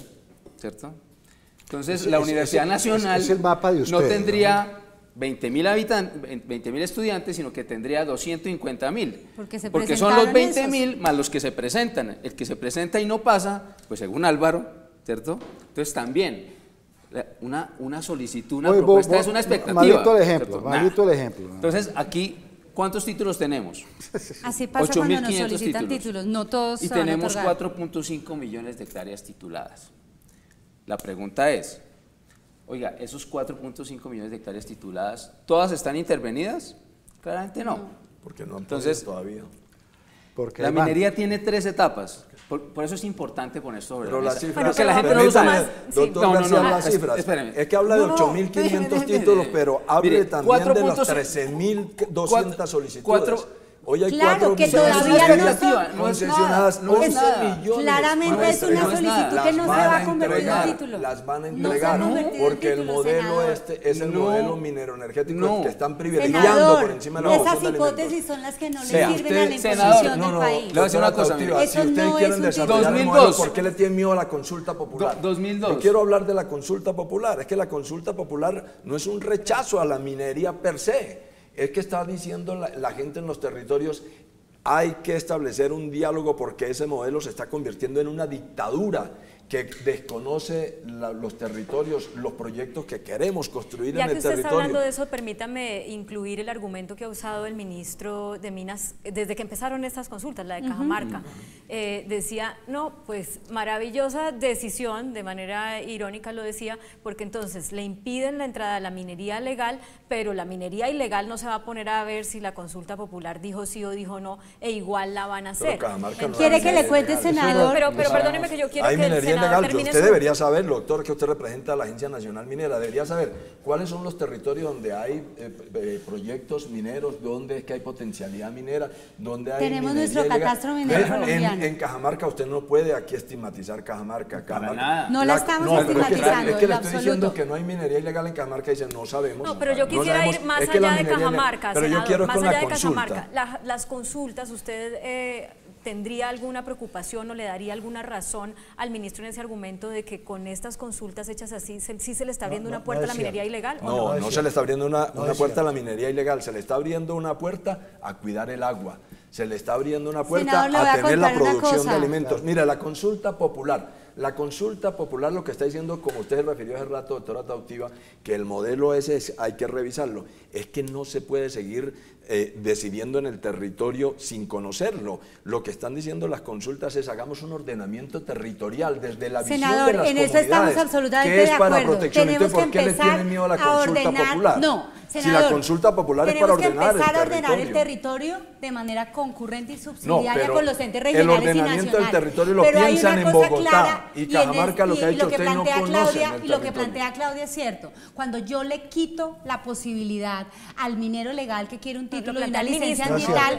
entonces la Universidad Nacional es el mapa de no ustedes, tendría 20.000 habitantes, 20.000 estudiantes, sino que tendría 250.000. Porque Son los presentaron 20.000 más los que se presentan. El que se presenta y no pasa, pues según Álvaro, ¿cierto? Entonces también una solicitud, una Oye, propuesta es una expectativa. Malito el ejemplo, ¿cierto? malito Nada. el ejemplo. Entonces aquí, ¿cuántos títulos tenemos? Así pasa cuando nos 8.500 solicitan títulos, no todos Y se van a tenemos otorgar. 4.5 millones de hectáreas tituladas. La pregunta es, oiga, ¿esos 4.5 millones de hectáreas tituladas, todas están intervenidas? Claramente no. Porque no han Entonces, podido todavía. Porque La van. minería tiene 3 etapas. Por eso es importante poner sobre Pero la las mesa. cifras, Porque la gente no usa permítame, más. doctor No, no, García, no, las cifras. espéreme. Es que habla de No, no, 8.500 títulos, pero hable Mire, también de las 4.6 13.200 solicitudes. Hoy hay Claro, 4 que millones todavía de no hectáreas son- concesionadas, no es 11 nada. millones. Claramente van a es una entregar. solicitud que no se Las va van a convertir en entregar, título. Las van a No se ha entregar, convertido en porque el título, modelo senador. este es el No. modelo minero energético No. que están privilegiando Senador, por encima de la esas producción de hipótesis alimentos. son las que no le Sea, sirven a la usted, imposición senador, del país. Le voy a decir una cosa, Cautiva, mire. si Eso ustedes no quieren es un desarrollar el 2002. modelo, ¿por qué le tienen miedo a la consulta popular? 2002. Yo quiero hablar de la consulta popular. Es que la consulta popular no es un rechazo a la minería per se. Es que está diciendo la gente en los territorios, hay que establecer un diálogo porque ese modelo se está convirtiendo en una dictadura que desconoce los territorios, los proyectos que queremos construir Ya en que el usted está territorio. hablando de eso, permítame incluir el argumento que ha usado el ministro de Minas desde que empezaron estas consultas, la de Cajamarca. Decía, no, pues maravillosa decisión, de manera irónica lo decía, porque entonces le impiden la entrada a la minería legal, pero la minería ilegal no se va a poner a ver si la consulta popular dijo sí o dijo no, e igual la van a hacer. Pero Cajamarca no ¿Quiere hay que le minería cuente, ilegal. senador? Pero perdóneme que yo quiero Hay que el minería senador ilegal, termine usted su- debería saber, doctor, que usted representa a la Agencia Nacional Minera, debería saber cuáles son los territorios donde hay proyectos mineros, dónde es que hay potencialidad minera, dónde hay Tenemos minería nuestro ilegal. catastro minero colombiano. En Cajamarca usted no puede aquí estigmatizar Cajamarca. nada. No la estamos pero es que estigmatizando, es que en le lo estoy diciendo absoluto. que no hay minería ilegal en Cajamarca y dicen no sabemos. No, pero yo quisiera sabemos. ir más Es que la allá de minería ilegal- Cajamarca, pero yo senador, quiero más con allá la de consulta. Cajamarca. Las consultas, ¿usted tendría alguna preocupación o le daría alguna razón al ministro en ese argumento de que con estas consultas hechas así, sí se le está abriendo una puerta a la minería ilegal? ¿o No se le está abriendo una puerta a la minería ilegal, se le está abriendo una puerta a cuidar el agua, se le está abriendo una puerta Senador, le voy a a tener la contar una producción de cosa. alimentos. Mira, la consulta popular lo que está diciendo, como usted se refirió hace rato, doctora Tautiva, que el modelo ese hay que revisarlo, es que no se puede seguir decidiendo en el territorio sin conocerlo. Lo que están diciendo las consultas es hagamos un ordenamiento territorial desde la visión Senador, de las en eso comunidades. estamos absolutamente ¿Qué es de para acuerdo? protección? Tenemos ¿Por que qué le empezar tienen miedo a la a consulta ordenar, popular? no, si senador, la consulta popular es para ordenar tenemos que empezar a ordenar el territorio. territorio de manera concurrente y subsidiaria pero con los entes el regionales y ordenamiento nacionales. del territorio lo Pero hay piensan una en cosa Bogotá, clara, y Cajamarca lo que ha y hecho lo que usted no plantea conocen Claudia, el y lo que territorio. plantea Claudia es cierto. Cuando yo le quito la posibilidad al minero legal que quiere un título de una licencia ambiental,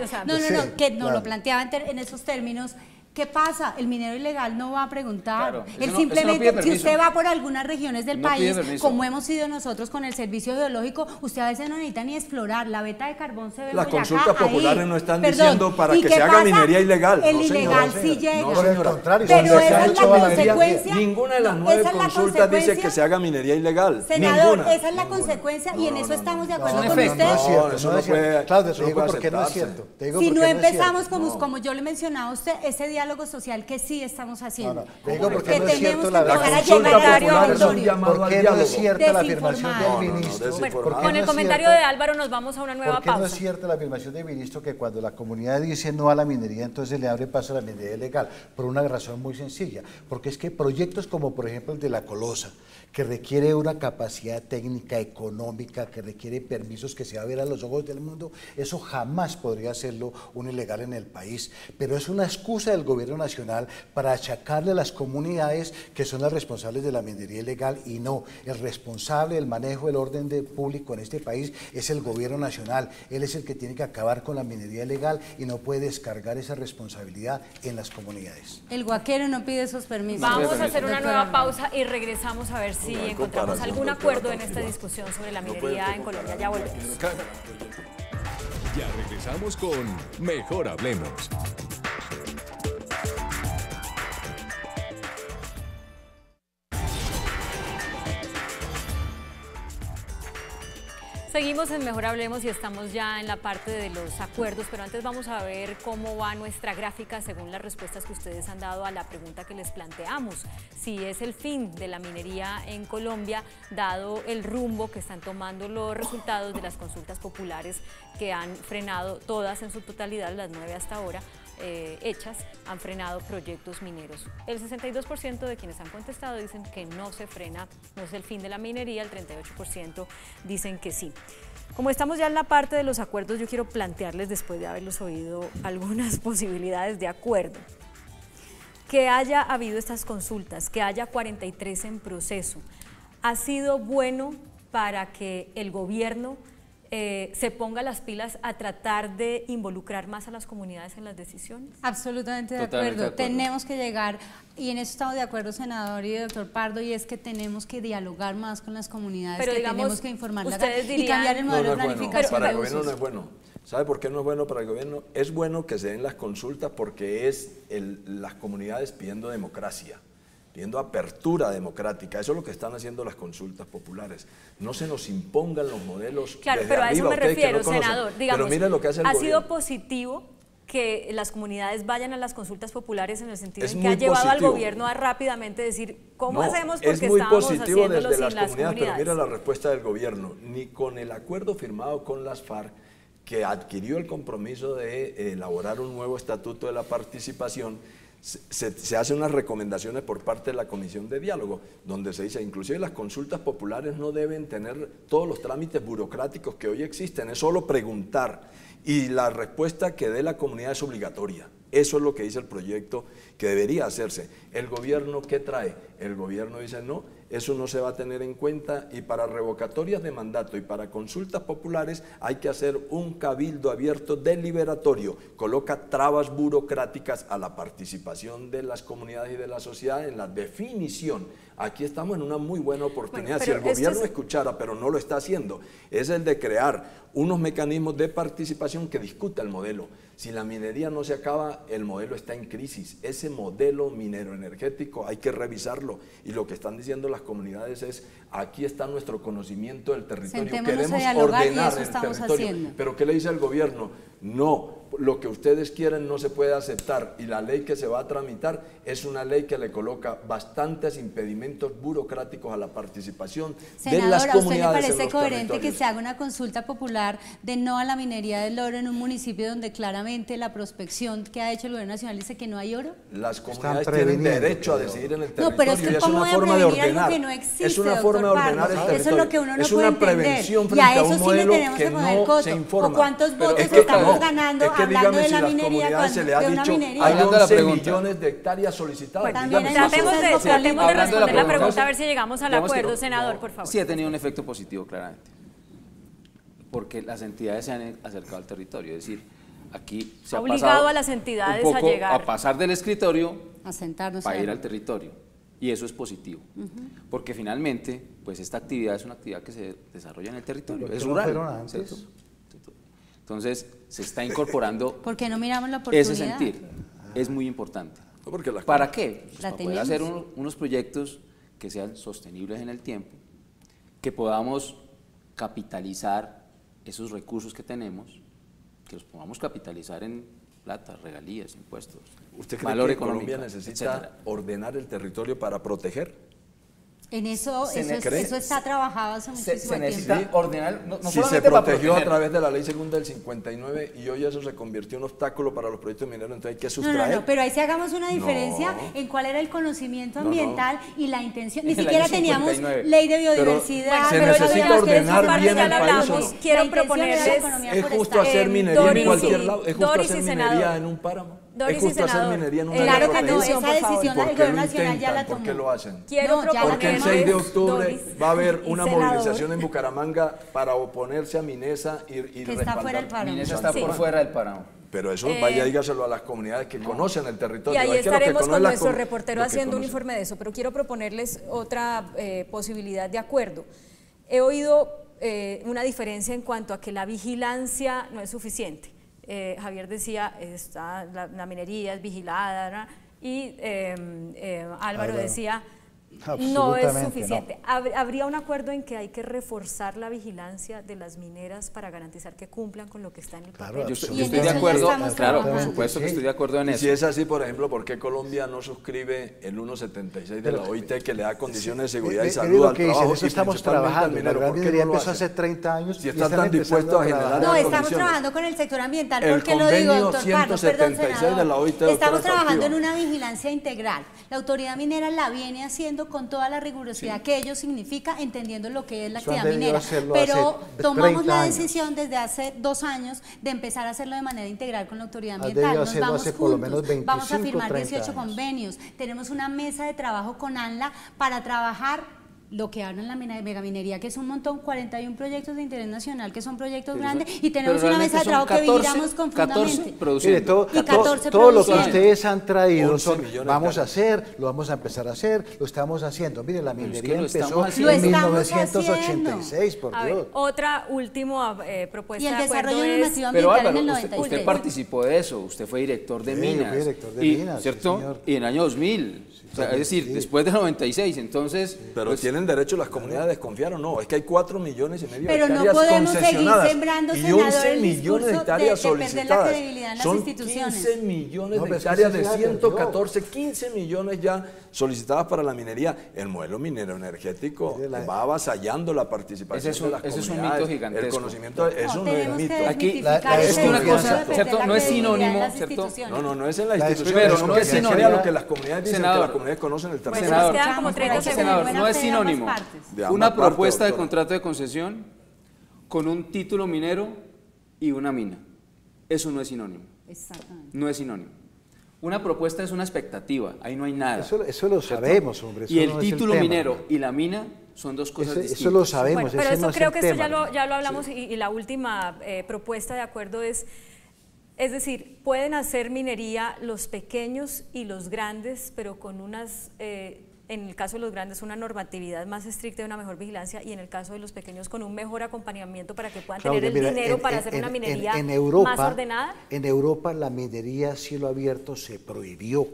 que no lo planteaba en esos términos. ¿Qué pasa? El minero ilegal no va a preguntar. Claro, Él no simplemente, pide si permiso. usted va por algunas regiones del No pide país, permiso. como hemos sido nosotros con el servicio geológico, usted a veces no necesita ni explorar. La veta de carbón se ve en Las Boyacá, consultas ahí. populares no están Perdón, diciendo para ¿y que qué se haga pasa? minería ilegal. El No, ilegal señora. sí llega. No, Por el señora. contrario, Pero donde se esa ha es hecho la a la minería. consecuencia. Ninguna de las No, 9 esa es la consultas dice consecuencia. que se haga minería ilegal. Senador, Ninguna. esa es la consecuencia y en eso estamos de acuerdo no, con no, usted. No es cierto, eso no no es cierto. puede- Claudia, te no digo puede por qué no es aceptarse. cierto. Te digo Si por no qué es empezamos, cierto. como yo le mencionaba a usted, ese diálogo social que sí estamos haciendo. No, te digo por Que qué no es tenemos cierto que la empezar a consulta llegar al popular es un territorio. llamado ¿Por al qué no es diálogo. cierta la afirmación Desinformado. del No, ministro? desinformado. ¿Por qué Con no el es comentario cierto? de Álvaro nos vamos a una nueva ¿Por qué no pausa. es cierta la afirmación del ministro que cuando la comunidad dice no a la minería, entonces le abre paso a la minería ilegal? Por una razón muy sencilla, porque es que proyectos como por ejemplo el de la Colosa, que requiere una capacidad técnica, económica, que requiere permisos que se va a ver a los ojos del mundo, eso jamás podría hacerlo un ilegal en el país. Pero es una excusa del gobierno nacional para achacarle a las comunidades que son las responsables de la minería ilegal, y no, el responsable del manejo del orden público en este país es el gobierno nacional. Él es el que tiene que acabar con la minería ilegal y no puede descargar esa responsabilidad en las comunidades. El guaquero no pide esos permisos. Vamos a hacer una Doctora nueva Álvaro. pausa y regresamos a ver si No hay encontramos comparación, algún doctora acuerdo en Tapia. esta discusión sobre la No minería puede en Colombia. comparar. Ya volvemos. Ya regresamos con Mejor Hablemos. Seguimos en Mejor Hablemos y estamos ya en la parte de los acuerdos, pero antes vamos a ver cómo va nuestra gráfica según las respuestas que ustedes han dado a la pregunta que les planteamos. Si es el fin de la minería en Colombia, dado el rumbo que están tomando los resultados de las consultas populares que han frenado todas en su totalidad, las 9 hasta ahora, hechas, han frenado proyectos mineros. El 62% de quienes han contestado dicen que no se frena, no es el fin de la minería, el 38% dicen que sí. Como estamos ya en la parte de los acuerdos, yo quiero plantearles, después de haberlos oído, algunas posibilidades de acuerdo. Que haya habido estas consultas, que haya 43 en proceso, ¿ha sido bueno para que el gobierno se ponga las pilas a tratar de involucrar más a las comunidades en las decisiones? Absolutamente de Totalmente acuerdo. de acuerdo. Tenemos que llegar, y en eso estamos de acuerdo, senador y doctor Pardo, y es que tenemos que dialogar más con las comunidades, Pero que digamos, tenemos que informarlas ustedes y dirían- cambiar el No, modelo no de es bueno. planificación. Para el de gobierno no usos. es bueno. ¿Sabe por qué no es bueno para el gobierno? Es bueno que se den las consultas porque es las comunidades pidiendo democracia, pidiendo apertura democrática. Eso es lo que están haciendo las consultas populares. No se nos impongan los modelos Claro, desde pero a eso arriba, me ustedes que refiero, no conocen. senador. Digamos, Pero mire lo que hace el ¿ha gobierno. sido positivo que las comunidades vayan a las consultas populares en el sentido Es en que ha muy llevado positivo. al gobierno a rápidamente decir cómo No, hacemos es porque muy estábamos positivo haciéndolo desde sin las las comunidades, pero comunidades? mira la respuesta del gobierno. Ni con el acuerdo firmado con las FARC, que adquirió el compromiso de elaborar un nuevo estatuto de la participación, se hacen unas recomendaciones por parte de la Comisión de Diálogo, donde se dice, inclusive las consultas populares no deben tener todos los trámites burocráticos que hoy existen, es solo preguntar, y la respuesta que dé la comunidad es obligatoria. Eso es lo que dice el proyecto que debería hacerse. ¿El gobierno qué trae? El gobierno dice no, eso no se va a tener en cuenta, y para revocatorias de mandato y para consultas populares hay que hacer un cabildo abierto deliberatorio, coloca trabas burocráticas a la participación de las comunidades y de la sociedad en la definición. Aquí estamos en una muy buena oportunidad. Bueno, si el pero esto gobierno es- escuchara, pero no lo está haciendo, es el de crear unos mecanismos de participación que discuta el modelo. Si la minería no se acaba, el modelo está en crisis. Ese modelo minero energético hay que revisarlo, y lo que están diciendo las comunidades es, aquí está nuestro conocimiento del territorio, Sentémonos a queremos dialogar y ordenar eso el estamos territorio. haciendo. Pero ¿qué le dice el gobierno? No, lo que ustedes quieren no se puede aceptar y la ley que se va a tramitar es una ley que le coloca bastantes impedimentos burocráticos a la participación de las Senadora, ¿a usted le comunidades en parece los coherente que territorios. se haga una consulta popular de no a la minería del oro en un municipio donde claramente la prospección que ha hecho el gobierno nacional dice que no hay oro? Las comunidades tienen previniendo, derecho a pero- decidir en el No, territorio pero es que y es ¿cómo una voy a forma de prevenir algo ordenar. que no existe, Es una doctor forma de ordenar Pardo? el Eso territorio. es lo que uno no es puede una entender. prevención Y frente a a eso un sí le modelo tenemos que que poner no coto. se informa. ¿O cuántos Pero votos es que estamos no, ganando es que hablando dígame de si la las minería comunidades se le ha de una dicho minería? hay Hablando de la 11 pregunta. millones de hectáreas solicitadas. Pues Dígame también si eso- Tratemos de Hablando de responder la pregunta, pregunta, a ver si llegamos al digamos que acuerdo, no, senador, por favor. Sí ha tenido un efecto positivo, claramente, porque las entidades se han acercado al territorio, es decir, aquí se Ha ha obligado pasado a las entidades un a poco llegar. a pasar del escritorio A sentarnos para a ir ver. al territorio, y eso es positivo, porque finalmente, pues esta actividad es una actividad que se desarrolla en el territorio, Pero es que no rural, fueron antes. ¿cierto? Entonces, se está incorporando ¿Por qué no miramos la oportunidad? ese sentir, es muy importante. No, porque las ¿Para qué? Pues La para poder hacer tenemos. unos proyectos que sean sostenibles en el tiempo, que podamos capitalizar esos recursos que tenemos, que los podamos capitalizar en plata, regalías, impuestos, ¿Usted cree valor que económico, Colombia necesita etcétera. ordenar el territorio para proteger? En eso, Se eso está trabajado hace Se muchísimo necesita tiempo. ordenar, no Si se solamente para protegió a proteger. través de la ley segunda del 59 y hoy eso se convirtió en un obstáculo para los proyectos mineros, entonces hay que No, sustraer. pero ahí sí hagamos una diferencia No. en cuál era el conocimiento No, no. ambiental y la intención. Ni En el siquiera año teníamos 59. ley de Pero biodiversidad. se pero necesita digamos que ordenar esa parte bien ya el la país, hablamos. ¿o no? La Quiero intención era la proponerles economía Es justo forestal. hacer minería Doris en cualquier y- lado, es justo Doris y hacer senador. minería en un páramo, Doris es y justo hacer senador. minería en un Claro área que no, protegida. esa decisión el ¿Por qué gobierno lo nacional ya la intentan? ¿Por qué tomó. lo hacen? Quiero No, ya la Porque el proponerles, 6 de octubre Doris va a haber y una senador, movilización en Bucaramanga para oponerse a Minesa y Que está fuera del páramo. Minesa está por fuera del páramo. Pero eso vaya, dígaselo a las comunidades que conocen el Y territorio. ahí Es que lo que estaremos conocen con la nuestro com- reportero lo que haciendo un conocen. informe de eso, pero quiero proponerles otra posibilidad de acuerdo. He oído una diferencia en cuanto a que la vigilancia no es suficiente. Javier decía, la minería es vigilada, ¿no? Y Álvaro decía, no es Absolutamente suficiente. ¿Habría un acuerdo en que hay que reforzar la vigilancia de las mineras para garantizar que cumplan con lo que está en el Claro, papel? Yo estoy, Y yo en estoy de eso ya acuerdo, estamos claro, por trabajando. supuesto que Sí. estoy de acuerdo en Y eso. si es así, por ejemplo, ¿por qué Colombia no suscribe el 1.76 de la OIT que le da condiciones de seguridad y Mire salud lo al que dicen, trabajo? eso y estamos principalmente al trabajando. La minero? gran ¿Por qué minería no lo empezó hace hacen? 30 años. Si y están tan empezando dispuestos a generar trabajar. No, las estamos condiciones. trabajando con el sector ambiental. El ¿Por qué lo digo, convenio doctor Pardo? Perdón, 176 senador. de la OIT, doctora Estamos trabajando en Saltillo. una vigilancia integral. La autoridad minera la viene haciendo con toda la rigurosidad que ello significa, entendiendo lo que es la Eso han actividad debido minera. hacerlo Pero hace tomamos 30 la años. decisión desde hace 2 años de empezar a hacerlo de manera integral con la autoridad Han ambiental. debido Nos hacerlo vamos hace por lo juntos, menos 25, vamos a firmar 30 18 años. convenios. Tenemos una mesa de trabajo con ANLA para trabajar lo que hablan la megaminería, que es un montón, 41 proyectos de interés nacional, que son proyectos grandes, y tenemos Pero una mesa de realmente trabajo son que vigilamos 14 confundamente. produciendo. Mire, todo, Y 14 todo lo que produciendo. ustedes han traído 11 son, millones de vamos a hectáreas. hacer, lo vamos a empezar a hacer, lo estamos haciendo. Mire, la Pero es que minería lo empezó estamos en haciendo. Lo estamos 1986, por A ver, Dios. otra última propuesta Y el de acuerdo desarrollo es... normativo Pero ambiental Álvaro, en el usted 93. participó de eso, usted fue director de Sí, yo fui minas. director de y, minas, sí, ¿cierto? señor. Y en el año 2000, o sea, es decir, después del 96, entonces... Pero pues, tienen derecho las comunidades a desconfiar o no. Es que hay 4,5 millones de Pero no hectáreas podemos seguir concesionadas sembrando, y senador, 11 el millones de discurso hectáreas de perder la solicitadas. credibilidad en las Son instituciones. 15 millones No, de pero es que hectáreas sí de se la perdió. 114, 15 millones ya solicitadas para la minería. El modelo minero energético Mire, va avasallando la participación Ese es un- de las ese es un comunidades. mito gigantesco. El conocimiento, eso no es tenemos mito. que Aquí, desmitificar es ese que una discurso cosa, de perder ¿cierto? la No es credibilidad en sinónimo, las ¿cierto? instituciones. No es en la La institución, pero eso no que es se sinónimo. crea lo que las comunidades dicen, Senador. que las comunidades conocen el Pues terreno. nos Senador, quedan como 30 segundos. senador, Buena no es fe de ambas sinónimo. partes. De ambas Una partes, propuesta de doctora. contrato de concesión con un título minero y una mina. Eso no es sinónimo. Exactamente. No es sinónimo. Una propuesta es una expectativa, ahí no hay nada. Eso lo sabemos, hombre. Y eso el no es título tema. minero y la mina son dos cosas distintas. Eso lo sabemos, Bueno, pero ese eso no es creo el que esto tema. ya lo hablamos y la última propuesta de acuerdo es decir, pueden hacer minería los pequeños y los grandes, pero con unas, en el caso de los grandes, una normatividad más estricta y una mejor vigilancia, y en el caso de los pequeños con un mejor acompañamiento para que puedan Claudia, tener el mira, dinero para hacer una minería más Europa, ordenada. En Europa la minería a cielo abierto se prohibió.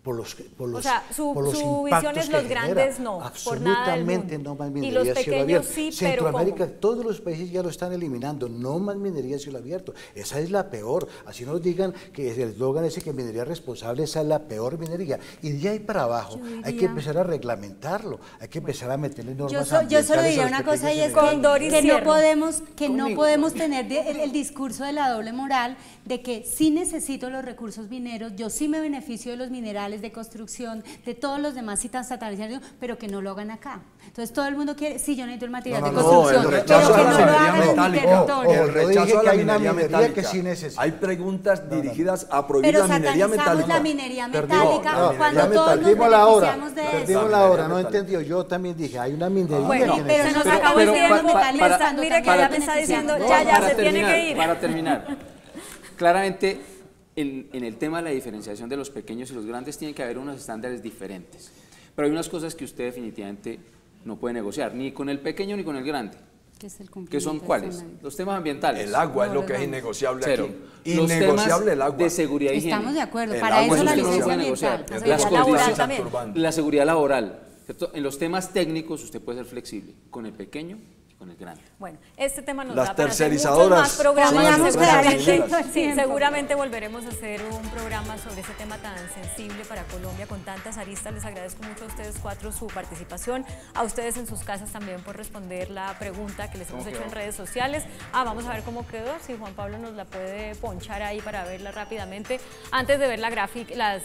O sea, su visión impactos es los que grandes genera. no, por nada del Absolutamente mundo. no más Y minería los a cielo pequeños abierto. sí, pero Centroamérica, ¿cómo? todos los países ya lo están eliminando, no más minería a cielo abierto. Esa es la peor. Así nos digan que el eslogan ese que minería responsable, esa es la peor minería. Y de ahí para abajo hay que empezar a reglamentarlo, hay que empezar a meterle normas yo solo ambientales diría a los una cosa, y es pequeños que no podemos tener el discurso de la doble moral de que sí necesito los recursos mineros, yo sí me beneficio de los minerales de construcción, de todos los demás citas estatales, pero que no lo hagan acá. Entonces todo el mundo quiere, sí, yo necesito el material de construcción, el pero rechazo que a la no lo minería hagan en mi metálica. territorio. El Yo rechazo dije a que la hay una minería minería metálica. que sí necesita. Hay preguntas dirigidas a prohibir Pero la minería satanizamos metálica. la minería Perdimos, metálica no, cuando minería todos nos Perdimos la hora, beneficiamos de perdimos eso. la hora, no metálica. entendió. Yo también dije, hay una minería Bueno, que pero necesita. nos acabó el tiempo para- estando mire que tan ya mal me está beneficiados. diciendo, ya Para se tiene terminar, que ir. Para terminar, claramente en el tema de la diferenciación de los pequeños y los grandes tiene que haber unos estándares diferentes. Pero hay unas cosas que usted definitivamente no puede negociar, ni con el pequeño ni con el grande. ¿Que son cuáles? Los temas ambientales. El agua es No, lo que es innegociable Cero. aquí. Los Innegociable temas el agua. de seguridad y higiene. Estamos de acuerdo, El para agua eso es la un tema licencia que ambiental. negociar. Las Las condiciones laboral también. perturbantes. La seguridad laboral, ¿cierto? En los temas técnicos usted puede ser flexible con el pequeño y con el grande. Bueno, este tema nos Las da para hacer muchos tercerizadoras más programas. son nuestras Seguramente, mineras. sí, seguramente volveremos a hacer un programa sobre ese tema tan sensible para Colombia con tantas aristas. Les agradezco mucho a ustedes cuatro su participación, a ustedes en sus casas también por responder la pregunta que les hemos hecho en redes sociales. Vamos a ver cómo quedó, si Juan Pablo nos la puede ponchar ahí para verla rápidamente, antes de ver la gráfica, las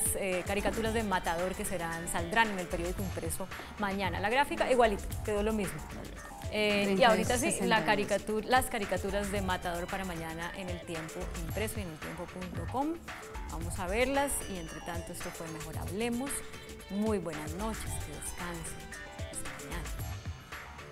caricaturas de Matador que saldrán en el periódico impreso mañana. La gráfica igualito, quedó lo mismo. Y ahorita sí, las caricaturas de Matador para mañana en El Tiempo impreso y en eltiempo.com. Vamos a verlas y entre tanto esto fue Mejor Hablemos. Muy buenas noches, que descansen. Hasta mañana.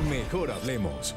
Mejor Hablemos.